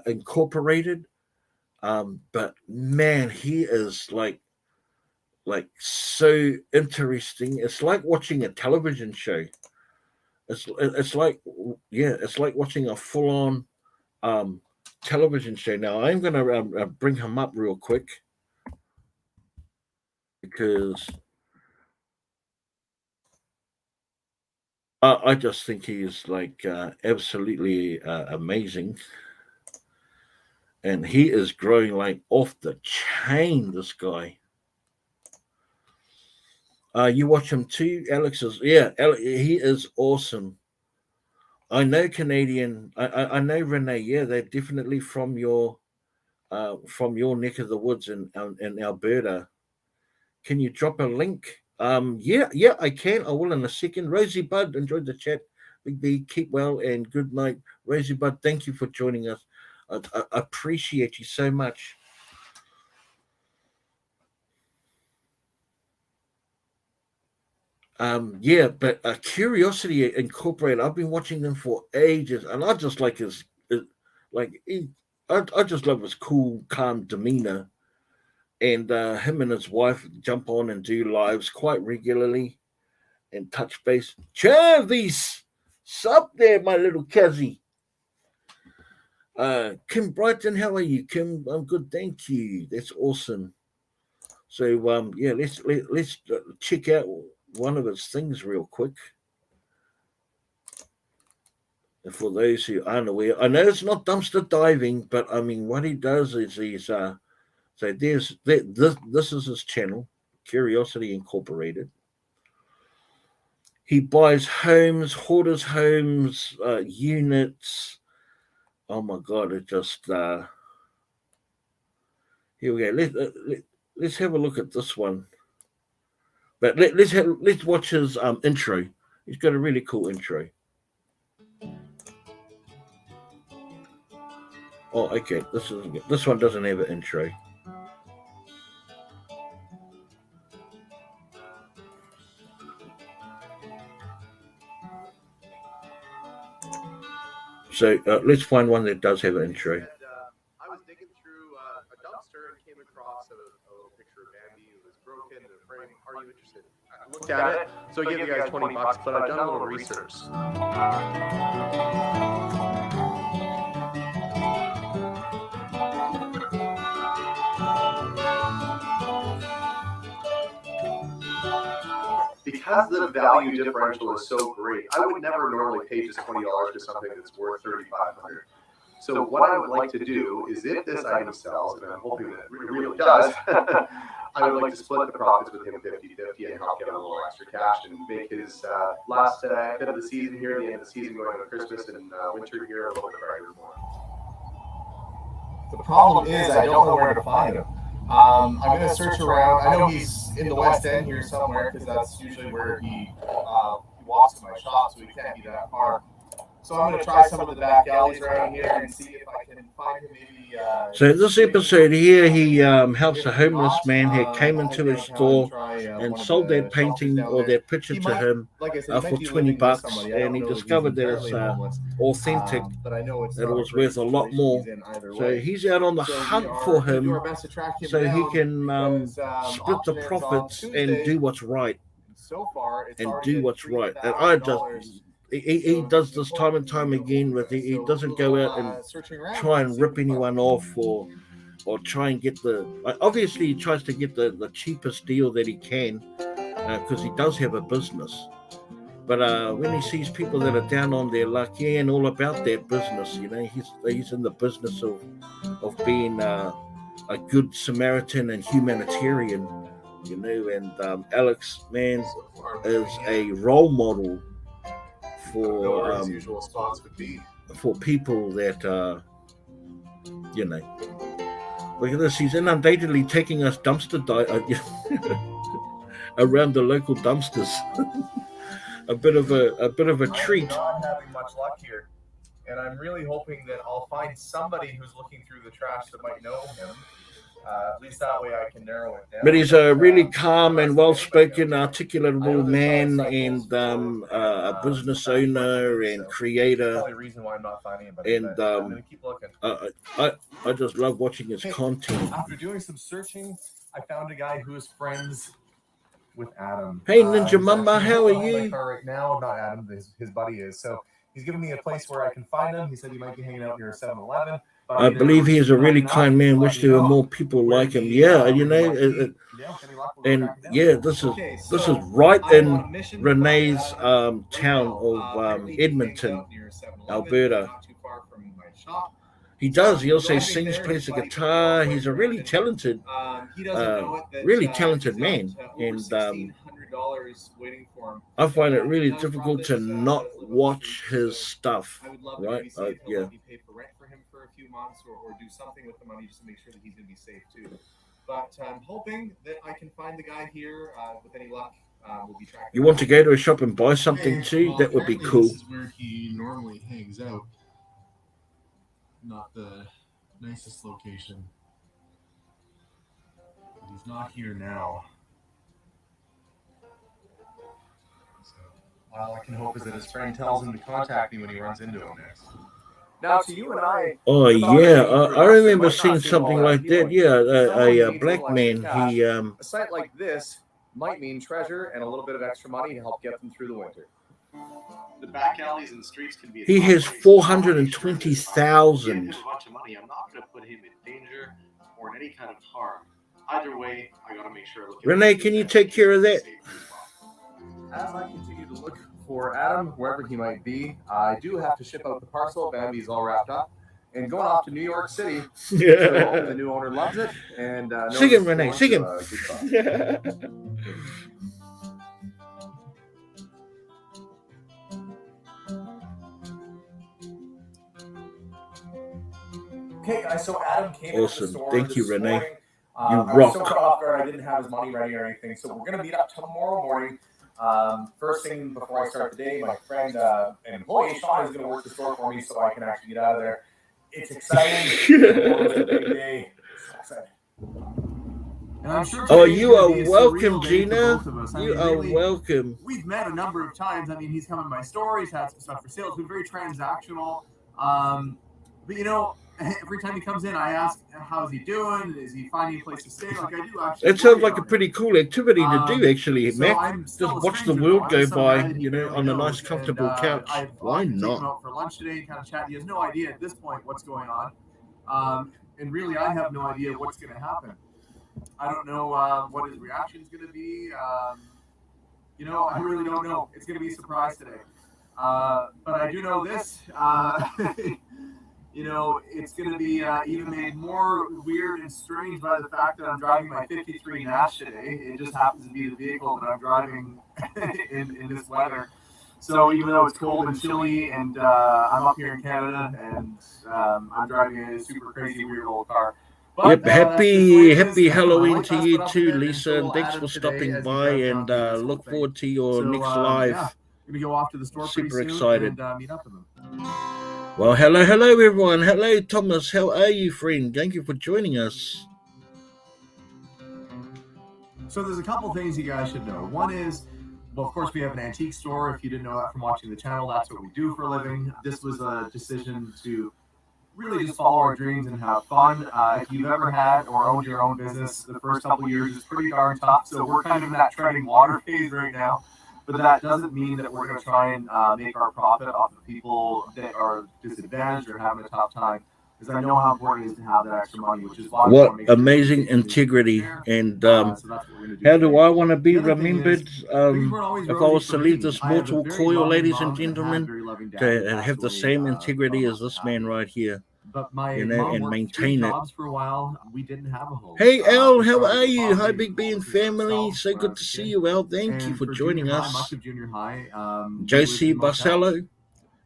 Incorporated, but man, he is like so interesting. It's like watching a television show. It's like it's like watching a full on um, television show. Now I'm going to bring him up real quick because I just think he is like absolutely amazing, and he is growing like off the chain. This guy. You watch him too, Alex is he is awesome. I know Canadian. I know Renee. Yeah, they're definitely from your neck of the woods in Alberta. Can you drop a link? Yeah, I can. I will in a second. Rosie Bud, enjoyed the chat. Big B, keep well and good night. Rosie Bud, thank you for joining us. I appreciate you so much. Yeah, but Curiosity Incorporated, I've been watching them for ages, and I just like like, he, I just love his cool, calm demeanor. And him and his wife jump on and do lives quite regularly and touch base. Travis, sup there, my little Kazzy. Kim Brighton, how are you, Kim? I'm good, thank you. That's awesome. So yeah, let's check out one of his things real quick. And for those who aren't aware, I know it's not dumpster diving, but I mean what he does is so this is his channel, Curiosity Incorporated. He buys homes, hoarders homes, units, Oh my God! It just here we go. Let's have a look at this one. But let's watch his intro. He's got a really cool intro. Oh, okay. This one doesn't have an intro. So let's find one that does have an intro. And I was digging through a dumpster and came across a little picture of Bambi. It was broken in a frame. Are you interested? I looked at it, so I gave you guys $20, but I've done a little research. Because the value differential is so great, I would never normally pay just $20 for something that's worth $3,500. So what I would like to do is, if this item sells, and I'm hoping that it really does, I would like to split the profits with him 50-50 and help get a little extra cash and make his last bit of the season here, the end of the season going into Christmas and winter here, a little bit brighter more. The problem is I don't know where to find him. I'm going to search around. I know he's in the West End here somewhere because that's usually where he walks to my shop, so he can't be that far. So I'm going to try some of the back alleys around here and see if I can find him maybe. So this episode here, he helps a homeless man who came into his store and sold that painting or that picture to him for $20, and he discovered that it's authentic, that it was worth a lot more. So he's out on the hunt for him, so he can split the profits and do what's right. And do what's right. And I just. He does this time and time again. He doesn't go out and try and rip anyone off or try and get obviously he tries to get the cheapest deal that he can because he does have a business. But when he sees people that are down on their luck, he ain't all about that business. He's in the business of being a good Samaritan and humanitarian. And Alex, man, is a role model for usual spots would be for people that look at this. He's inundatedly taking us dumpster around the local dumpsters. a bit of a treat. I'm not having much luck here, and I'm really hoping that I'll find somebody who's looking through the trash that might know him. At least that way I can narrow it down. But he's a really calm and well-spoken, articulable man, and a business owner and creator. That's the reason why I'm not finding him. And I'm gonna keep looking. I just love watching his content. After doing some searching, I found a guy who is friends with Adam. Hey, Ninja Mamba, how are you? Right now, not Adam, his buddy is. So he's giving me a place where I can find him. He said he might be hanging out near a 7-Eleven. I believe he is a really kind man. Wish there were more people like him. Yeah, and yeah, this is right in Renee's town of Edmonton, Alberta. He does. He also sings, plays the guitar. He's a really talented man, and I find it really difficult to not watch his stuff. Right? Yeah. For a few months or do something with the money just to make sure that he's going to be safe too. But I'm hoping that I can find the guy here. With any luck, we'll be tracking. You want to go to a shop and buy something too? That would be cool. This is where he normally hangs out. Not the nicest location. But he's not here now. So all I can hope is that his friend tells him to contact me when he runs into him next. Now, to you and I. Oh yeah, I remember seeing something like that. Yeah, a black man. He a site like this might mean treasure and a little bit of extra money to help get them through the winter. The back alleys and streets can be. He has 420,000. A bunch of money. I'm not going to put him in danger or in any kind of harm. Either way, I got to make sure. Renee, can you take care of that? As I continue to look for Adam, wherever he might be, I do have to ship out the parcel. Bambi's all wrapped up and going off to New York City. Yeah. So the new owner loves it. And sing him, Renee. Sing him. Okay, guys, so Adam came into the Awesome. store Thank this you, Renee. morning. You I was so rock. caught off guard, I didn't have his money ready or anything. So we're going to meet up tomorrow morning. First thing before I start the day, my friend and employee Sean is going to work the store for me so I can actually get out of there. It's exciting. Tomorrow's a big day. So excited. And I'm sure Oh, today's you gonna are be a welcome, surreal day for Gina. both of us. I You mean, are really, welcome. we've met a number of times. I mean, he's come in my store. He's had some stuff for sale. It's been very transactional. But you know, every time he comes in, I ask, "How's he doing? Is he finding a place to stay?" Like I do actually. It sounds worry like a about pretty cool activity to do, actually, So Mac. I'm still Just a watch the stranger, world though. I'm go some by, guy that he you know, barely on a knows, nice, comfortable and, couch. I've Why often taken him not? out for lunch today and kind of chat. He has no idea at this point what's going on, and really, I have no idea what's going to happen. I don't know what his reaction is going to be. You know, I really don't know. It's going to be a surprise today. But I do know this. You know, it's going to be even made more weird and strange by the fact that I'm driving my 53 Nash today. It just happens to be the vehicle that I'm driving in this weather. So even though it's cold and chilly, and I'm up here in Canada, and I'm driving a super crazy weird old car. But, Yep, happy happy Halloween to you too, Lisa, and thanks for stopping by, and look forward to your next live. Yeah, I'm gonna go off to the store Super pretty soon excited. and meet up with them. Well, hello everyone. Hello Thomas, how are you, friend? Thank you for joining us. So there's a couple things you guys should know. One is, well, of course, we have an antique store. If you didn't know that from watching the channel, that's what we do for a living. This was a decision to really just follow our dreams and have fun. If you've ever had or owned your own business, the first couple of years is pretty darn tough. So we're kind of in that treading water phase right now. But that doesn't mean that we're going to try and make our profit off of people that are disadvantaged or having a tough time. Because I know how important it is to have that extra money, which is why what amazing integrity. And so that's what we're going to do. how do I want to be remembered if I was to leave this mortal coil, ladies and gentlemen, to have the same integrity as this man right here? But my you know, and maintain it. For a while, we didn't have a home. Hey Al, how are you? Hi Big B and family. So good to see you, Al. Thank you for joining us. Junior high, Josie Barcelo,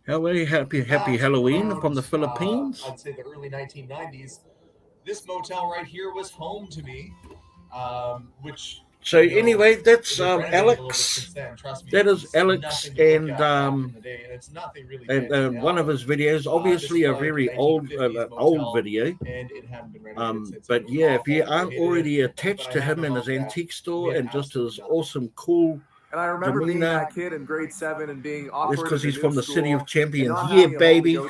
how are you? Happy Halloween from the Philippines. I'd say the early 1990s. This motel right here was home to me, which. So anyway, that's Alex. That is Alex, and one of his videos. Obviously, a very old video. But yeah, if you aren't already attached to him and his antique store and just his awesome, cool. And I remember being that kid in grade 7 and being awkward. It's because he's from the city of champions. Yeah, baby. I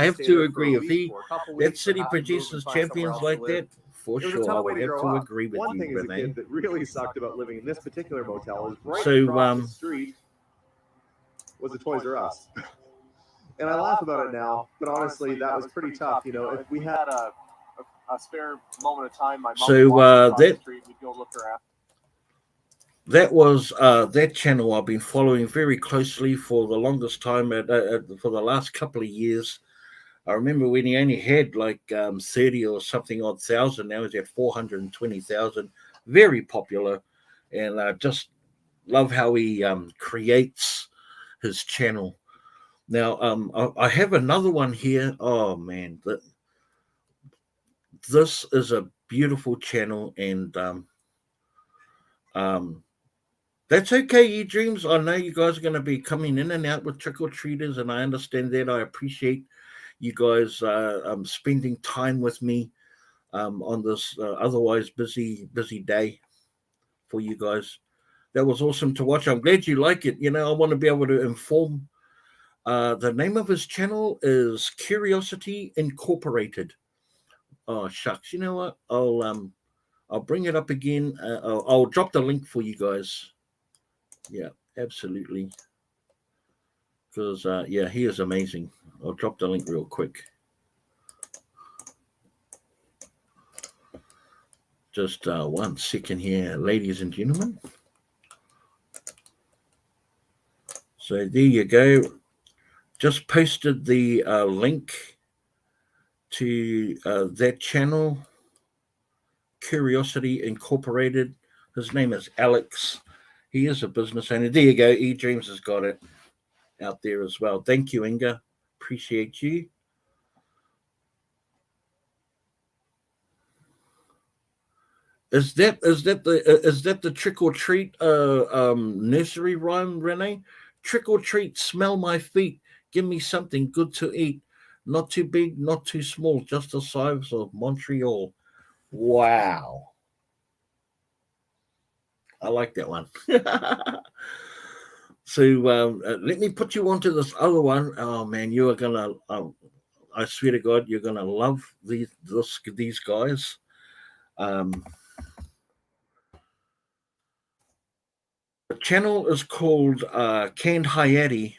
have to agree. If that city produces champions like that, for sure, I would have to agree with One you, thing as a Renee. kid that really sucked about living in this particular motel is right So, across the street was a Toys R Us. And I laugh about it now, but honestly, that was pretty tough. You know, if we had a spare moment of time, my mom would walk across the street, we'd go look around. That was that channel I've been following very closely for the longest time, for the last couple of years. I remember when he only had like 30 or something odd thousand. Now he's at 420,000. Very popular, and I just love how he creates his channel. Now I have another one here. Oh man, this is a beautiful channel, and that's okay, you dreams. I know you guys are going to be coming in and out with trick-or-treaters, and I understand that. I appreciate you guys spending time with me on this otherwise busy day for you guys. That was awesome to watch. I'm glad you like it. You know, I want to be able to inform. The name of his channel is Curiosity Incorporated. Oh shucks, you know what? I'll bring it up again. I'll drop the link for you guys. Yeah, absolutely. Because yeah, he is amazing. I'll drop the link real quick. Just 1 second here, ladies and gentlemen. So there you go. Just posted the link to that channel, Curiosity Incorporated. His name is Alex. He is a business owner. There you go. eDreams has got it out there as well. Thank you, Inga. Appreciate you. Is that the trick or treat nursery rhyme, Renee? Trick or treat, smell my feet, give me something good to eat. Not too big, not too small, just the size of Montreal. Wow. I like that one. So let me put you onto this other one. Oh man, you are gonna. I swear to God, you're gonna love these guys. Um, the channel is called Canned Hayati,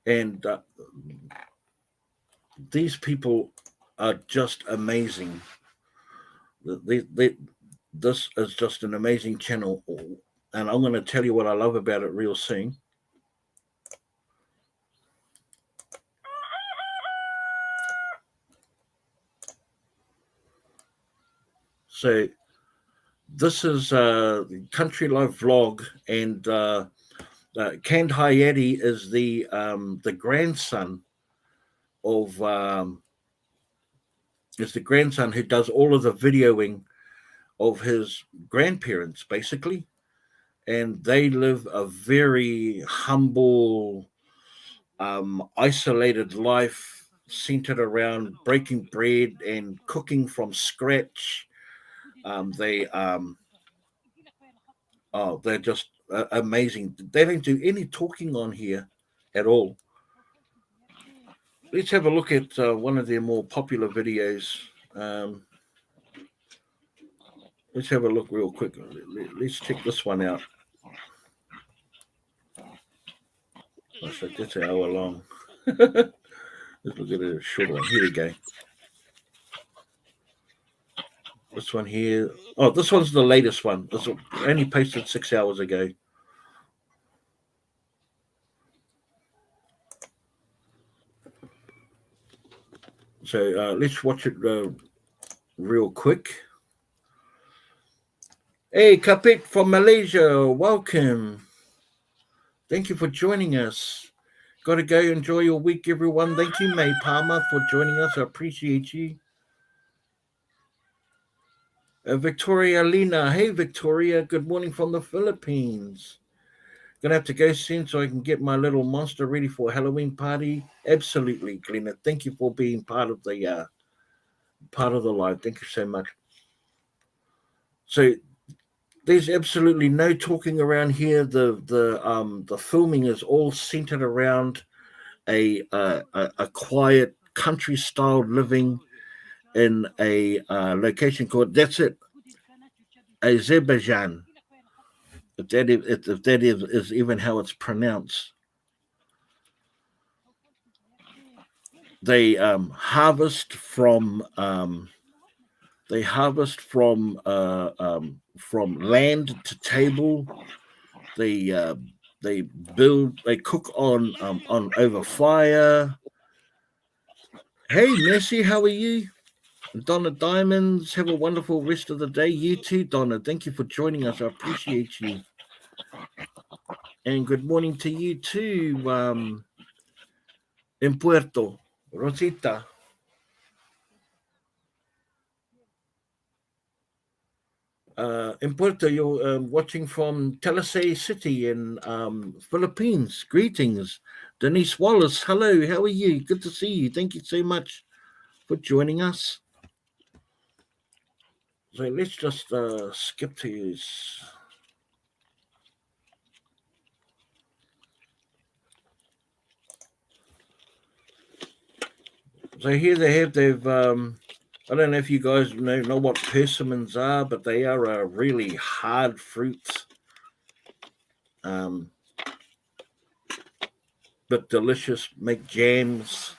and these people are just amazing. This is just an amazing channel, and I'm going to tell you what I love about it real soon. So this is Country Life Vlog, and Canned Hayati is the grandson of is the grandson who does all of the videoing of his grandparents, basically, and they live a very humble, isolated life centered around breaking bread and cooking from scratch. They Oh, they're just amazing. They don't do any talking on here at all. Let's have a look at one of their more popular videos. Um, let's have a look real quick. Let's check this one out. So that's an hour long. Let's look at a short one. Here we go. This one here. Oh, this one's the latest one. This one only posted 6 hours ago. So let's watch it real quick. Hey, Kapit from Malaysia, welcome. Thank you for joining us. Got to go enjoy your week, everyone. Thank you, May Palmer, for joining us. I appreciate you. Victoria Lina. Hey, Victoria. Good morning from the Philippines. Gonna have to go soon so I can get my little monster ready for a Halloween party. Absolutely, Glenna. Thank you for being part of the live. Thank you so much. So there's absolutely no talking around here. The filming is all centered around a quiet country style living in a location called, that's it, Azerbaijan. If that is even how it's pronounced. They harvest from from land to table. They cook on over fire. Hey, Messi, how are you? Donna Diamonds, have a wonderful rest of the day. You too, Donna. Thank you for joining us. I appreciate you. And good morning to you too, in Puerto Rosita. In Puerto, you're watching from Talisay City in Philippines. Greetings. Denise Wallace, hello. How are you? Good to see you. Thank you so much for joining us. So let's just skip to his. So here they've I don't know if you guys know what persimmons are, but they are a really hard fruit, but delicious. Make jams,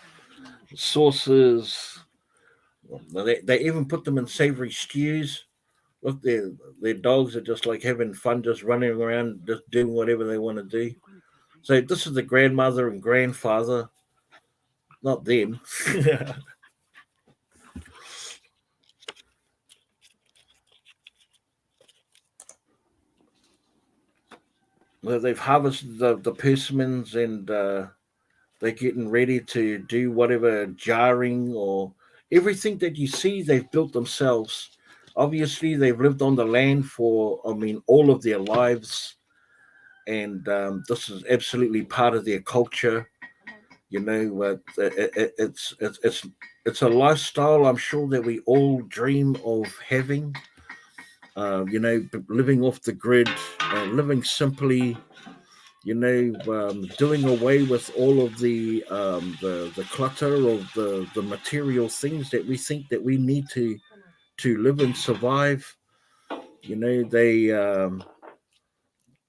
sauces. They even put them in savory stews. Look, their dogs are just like having fun, just running around, just doing whatever they want to do. So this is the grandmother and grandfather, not them. Well, they've harvested the persimmons and They're getting ready to do whatever jarring or everything that you see, they've built themselves. Obviously, they've lived on the land for, I mean, all of their lives. And this is absolutely part of their culture. You know, it's a lifestyle I'm sure that we all dream of having. Living off the grid, living simply, doing away with all of the clutter of the material things that we think that we need to live and survive. You know,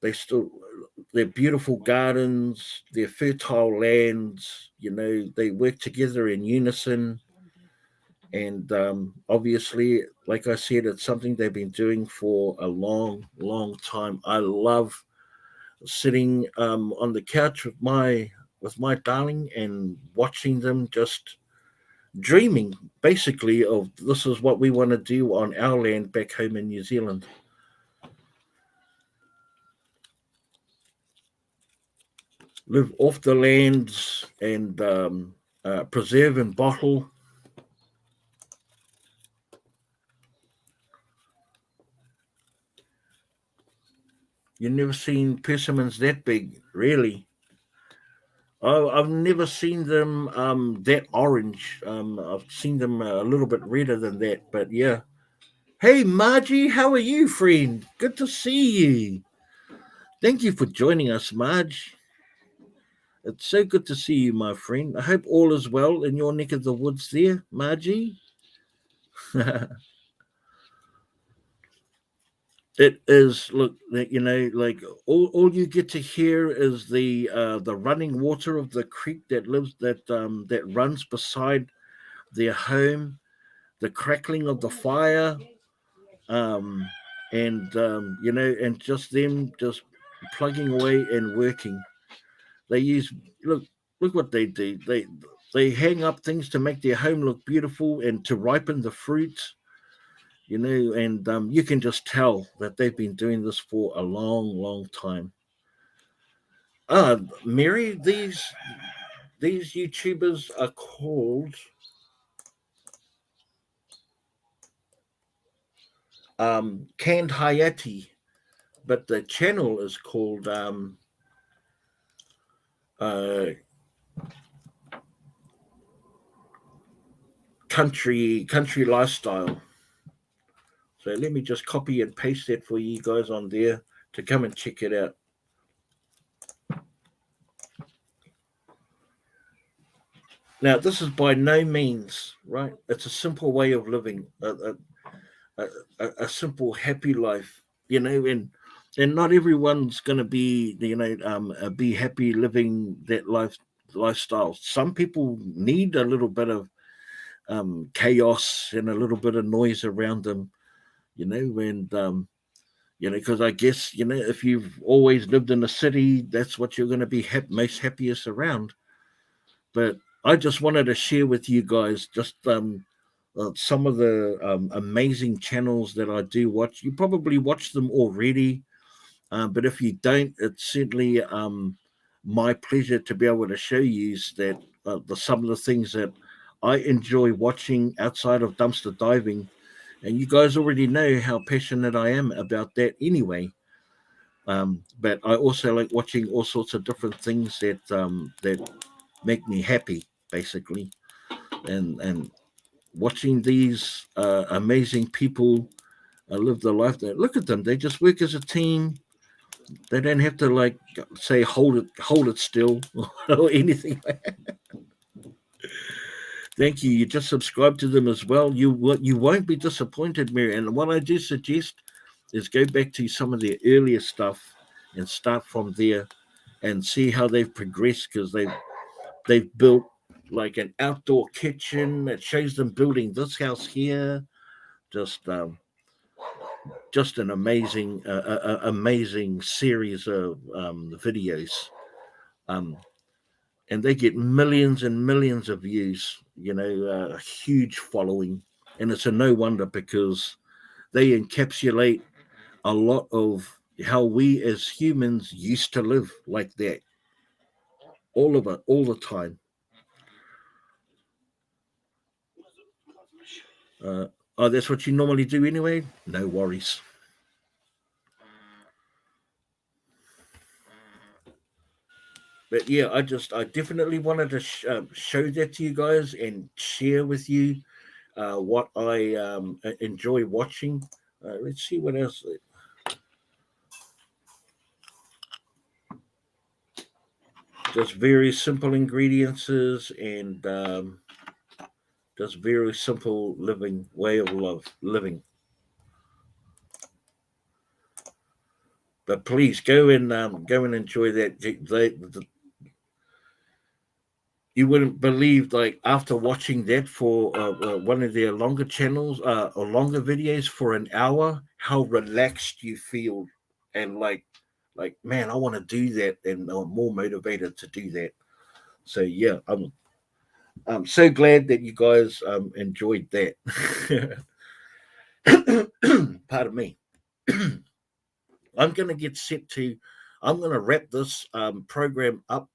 they still their beautiful gardens, their fertile lands. You know, they work together in unison, and obviously, like I said, it's something they've been doing for a long, long time. I love sitting on the couch with my darling and watching them just dreaming basically of this is what we want to do on our land back home in New Zealand. Live off the lands and preserve and bottle. You've never seen persimmons that big, really. Oh, I've never seen them that orange. I've seen them a little bit redder than that, but yeah. Hey, Margie, how are you, friend? Good to see you. Thank you for joining us, Marge. It's so good to see you, my friend. I hope all is well in your neck of the woods there, Margie. It is. Look, like all you get to hear is the running water of the creek that runs beside their home, the crackling of the fire, um, and just them just plugging away and working. They use look what they do. They hang up things to make their home look beautiful and to ripen the fruit. And you can just tell that they've been doing this for a long, long time. Mary, these YouTubers are called Canned Hayati, but the channel is called uh, Country Lifestyle. So let me just copy and paste that for you guys on there to come and check it out. Now, this is by no means right. It's a simple way of living, a simple happy life, and not everyone's going to be happy living that lifestyle. Some people need a little bit of chaos and a little bit of noise around them, because I guess if you've always lived in a city, that's what you're going to be most happiest around. But I just wanted to share with you guys just some of the amazing channels that I do watch. You probably watch them already, but if you don't, it's certainly my pleasure to be able to show you that some of the things that I enjoy watching outside of dumpster diving. And you guys already know how passionate I am about that anyway. But I also like watching all sorts of different things that make me happy, basically, and watching these amazing people live the life. That look at them, they just work as a team. They don't have to like say hold it still or anything. Thank you. You just subscribe to them as well. You won't be disappointed, Mary. And what I do suggest is go back to some of their earlier stuff and start from there and see how they've progressed because they've built like an outdoor kitchen that shows them building this house here. Just just an amazing series of videos. Um, and they get millions and millions of views, a huge following. And it's a no wonder because they encapsulate a lot of how we as humans used to live like that. all of it, all the time. Oh, that's what you normally do anyway? No worries. But yeah, I definitely wanted to show that to you guys and share with you what I enjoy watching. Let's see what else. Just very simple ingredients and just very simple living way of living. But please go and enjoy that. You wouldn't believe, like, after watching that for one of their longer channels or longer videos for an hour, how relaxed you feel, and like man, I want to do that, and I'm more motivated to do that. So yeah, I'm so glad that you guys enjoyed that. Pardon me. I'm going to get set to. I'm going to wrap this program up.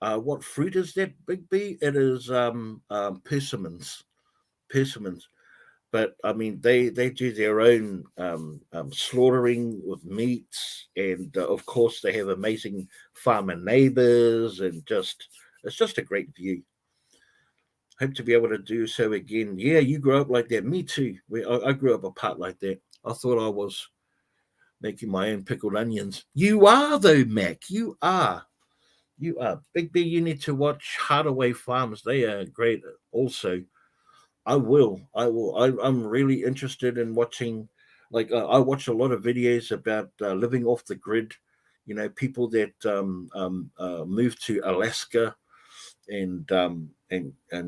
What fruit is that, Big B? It is persimmons. Persimmons. But I mean, they do their own slaughtering with meats, and of course, they have amazing farmer neighbors, and just it's just a great view. Hope to be able to do so again. Yeah, you grew up like that. Me too. I grew up apart like that. I thought I was making my own pickled onions. You are though, Mac. You are. You are. Big B, you need to watch Hardaway Farms. They are great also. I will. I will. I'm really interested in watching. Like I watch a lot of videos about living off the grid. You know, people that move to Alaska and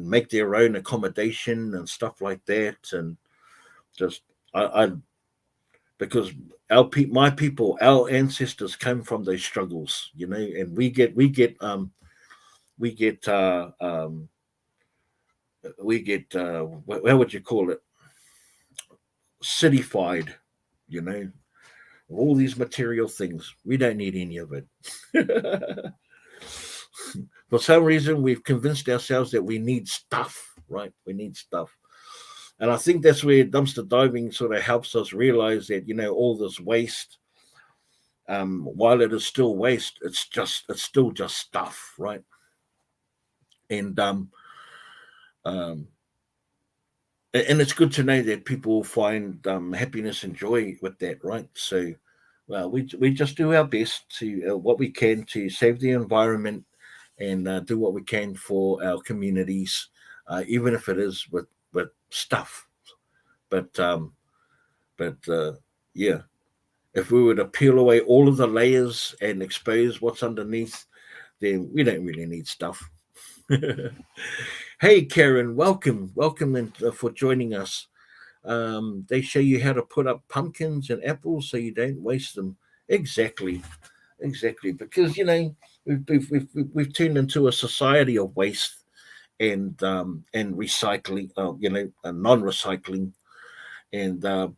make their own accommodation and stuff like that. And just I because my people, our ancestors came from those struggles. You know, and we get how would you call it, cityfied, you know, all these material things. We don't need any of it. For some reason, we've convinced ourselves that we need stuff, right? We need stuff. And I think that's where dumpster diving sort of helps us realize that, you know, all this waste, while it is still waste, it's still just stuff, right? And um, and it's good to know that people find happiness and joy with that, right? So, well, we just do our best to what we can to save the environment and do what we can for our communities, even if it is with stuff. But yeah, if we were to peel away all of the layers and expose what's underneath, then we don't really need stuff. Hey, Karen, welcome, and for joining us. They show you how to put up pumpkins and apples so you don't waste them. Exactly, exactly. Because you know we've turned into a society of waste and recycling. Non-recycling, and uh,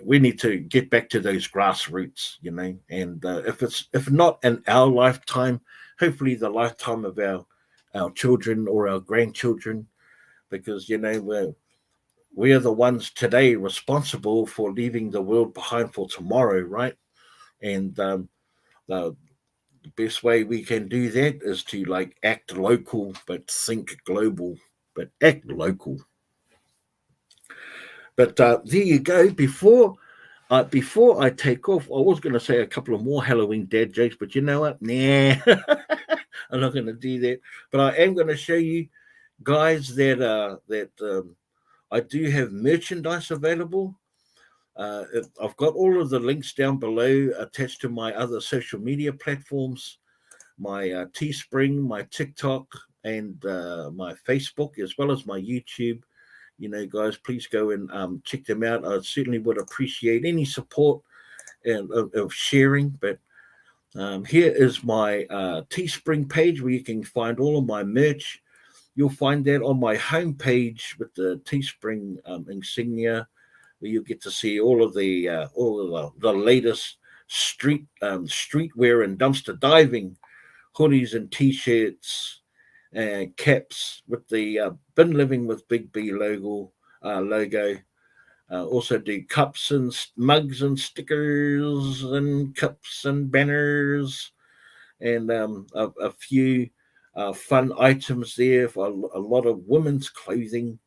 we need to get back to those grassroots. You know, and if not in our lifetime, hopefully the lifetime of our children or our grandchildren, because you know we are the ones today responsible for leaving the world behind for tomorrow, right? And the best way we can do that is to like act local but think global, but act local. But there you go. Before I take off, I was going to say a couple of more Halloween dad jokes, but you know what? Nah, I'm not going to do that. But I am going to show you guys that I do have merchandise available. I've got all of the links down below attached to my other social media platforms, my Teespring, my TikTok, and my Facebook, as well as my YouTube. You know, guys, please go and check them out. I certainly would appreciate any support and of sharing. But here is my Teespring page where you can find all of my merch. You'll find that on my homepage with the Teespring insignia, where you get to see all of the latest streetwear and dumpster diving hoodies and t-shirts and caps with the Been Living with Big B logo. Also do cups and mugs and stickers and cups and banners and a few fun items there for a lot of women's clothing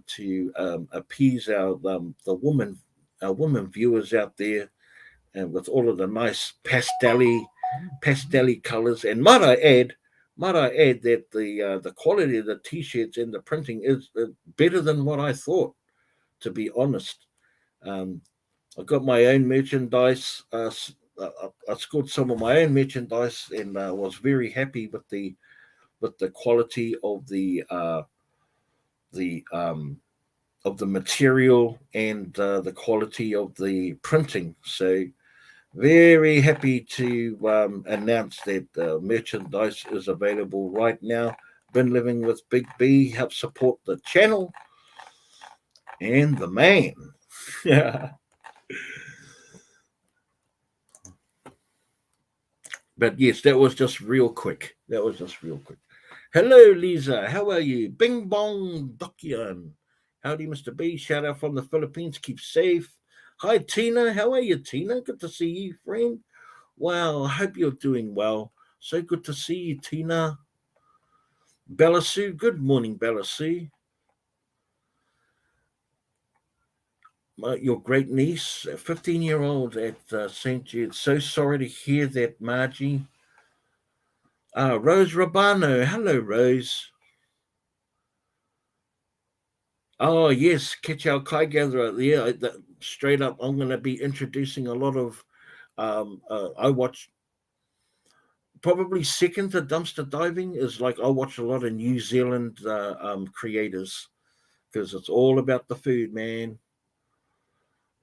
to appease our women viewers out there, and with all of the nice pastelly colors. And might I add that the quality of the t-shirts and the printing is better than what I thought. To be honest, um, I got my own merchandise. I scored some of my own merchandise, and was very happy with the quality the of the material and the quality of the printing. So very happy to announce that merchandise is available right now. Been Living with Big B. Help support the channel and the man. Yeah. But yes, that was just real quick. Hello, Lisa. How are you? Bing bong Dokyan. Howdy, Mr. B. Shout out from the Philippines. Keep safe. Hi, Tina. How are you, Tina? Good to see you, friend. Wow, I hope you're doing well. So good to see you, Tina. Bella Sue. Good morning, Bella Sue. Your great niece, a 15-year-old at St. Jude. So sorry to hear that, Margie. Rose Rabano. Hello, Rose. Oh, yes, Catch Our Kai Gatherer. Yeah, straight up, I'm going to be introducing a lot of. I watch probably second to dumpster diving is like I watch a lot of New Zealand creators because it's all about the food, man.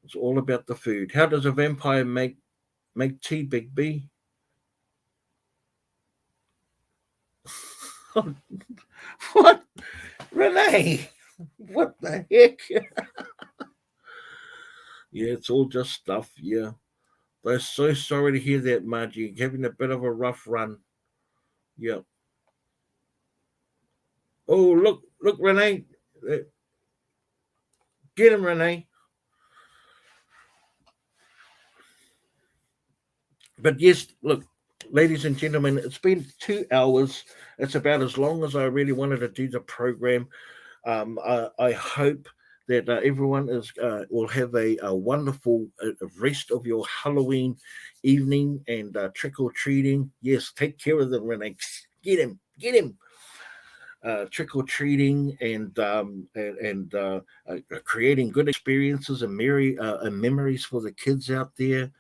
It's all about the food. How does a vampire make tea, Big B? What, Renee? What the heck? Yeah, it's all just stuff. Yeah, I'm so sorry to hear that, Margie. Having a bit of a rough run. Yeah. Oh, look, Renee. Get him, Renee. But yes, look, ladies and gentlemen, it's been 2 hours. It's about as long as I really wanted to do the program. I hope that everyone will have a wonderful rest of your Halloween evening and trick or treating. Yes, take care of them, Renee. Get him. Trick or treating and creating good experiences and memories for the kids out there.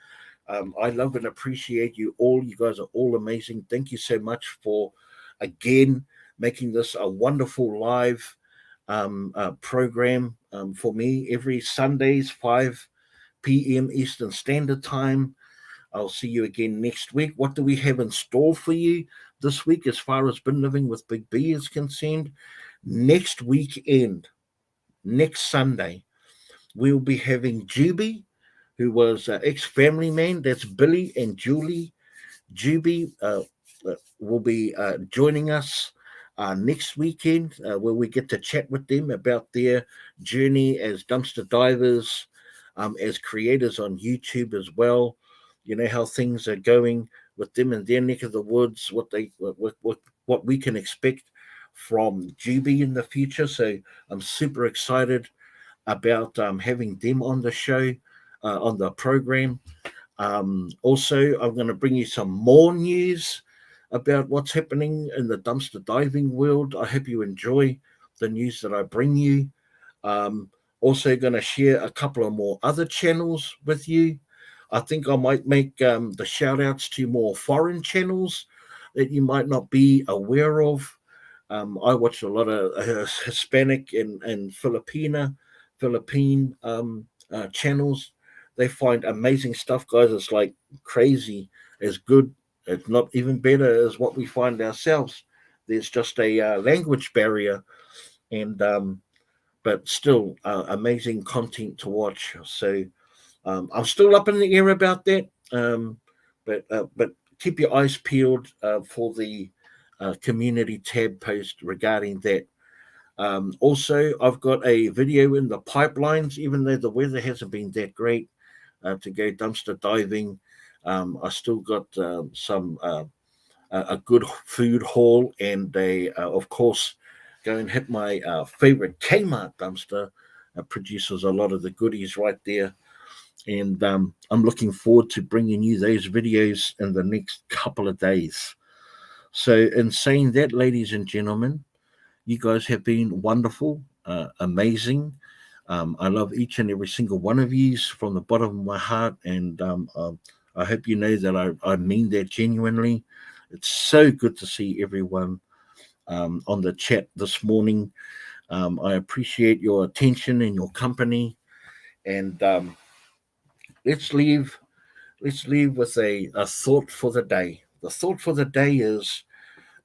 I love and appreciate you all. You guys are all amazing. Thank you so much for again making this a wonderful live program for me every Sundays 5 p.m. Eastern Standard Time. I'll see you again next week. What do we have in store for you this week as far as Been Living with Big B is concerned? Next weekend, next Sunday, we'll be having Juby, who was ex-family man. That's Billy and Julie. Juby will be joining us next weekend, where we get to chat with them about their journey as dumpster divers, as creators on YouTube as well. You know how things are going with them in their neck of the woods, what we can expect from Juby in the future. So I'm super excited about having them on the show, on the program. Also, I'm going to bring you some more news about what's happening in the dumpster diving world. I hope you enjoy the news that I bring you. Also, going to share a couple of more other channels with you. I think I might make the shout outs to more foreign channels that you might not be aware of. I watch a lot of Hispanic and Philippine channels. They find amazing stuff, guys. It's like crazy, as good, if not even better, as what we find ourselves. There's just a language barrier, and but still amazing content to watch. So I'm still up in the air about that, but keep your eyes peeled for the community tab post regarding that. Also, I've got a video in the pipelines, even though the weather hasn't been that great to go dumpster diving. I still got a good food haul, and of course, go and hit my favorite Kmart dumpster. Produces a lot of the goodies right there, and I'm looking forward to bringing you those videos in the next couple of days. So, in saying that, ladies and gentlemen, you guys have been wonderful, amazing. I love each and every single one of you from the bottom of my heart, and I hope you know that I mean that genuinely. It's so good to see everyone on the chat this morning. I appreciate your attention and your company, and let's leave. Let's leave with a thought for the day. The thought for the day is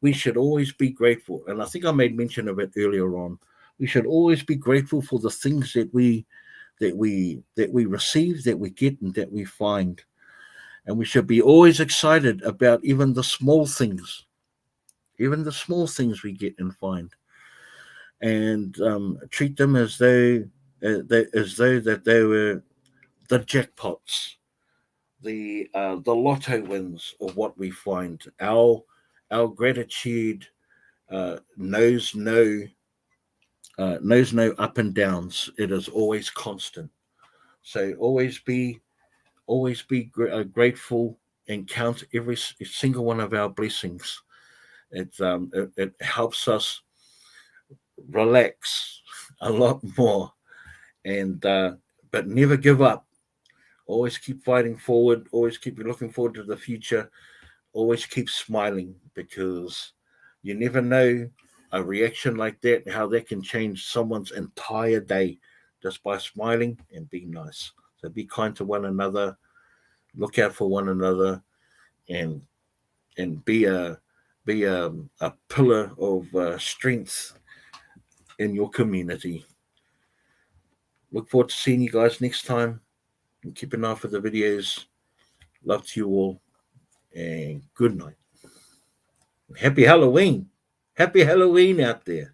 we should always be grateful. And I think I made mention of it earlier on. We should always be grateful for the things that we receive, that we get, and that we find. And we should be always excited about even the small things we get and find, and treat them as though that they were the jackpots, the lotto wins of what we find. Our gratitude knows no up and downs. It is always constant. So always be grateful and count every single one of our blessings. It helps us relax a lot more, and but never give up. Always keep fighting forward. Always keep looking forward to the future. Always keep smiling, because you never know a reaction like that, how that can change someone's entire day just by smiling and being nice. So be kind to one another, look out for one another, and and be a pillar of strength in your community. Look forward to seeing you guys next time, and keep an eye for the videos. Love to you all, and good night. Happy Halloween. Happy Halloween out there.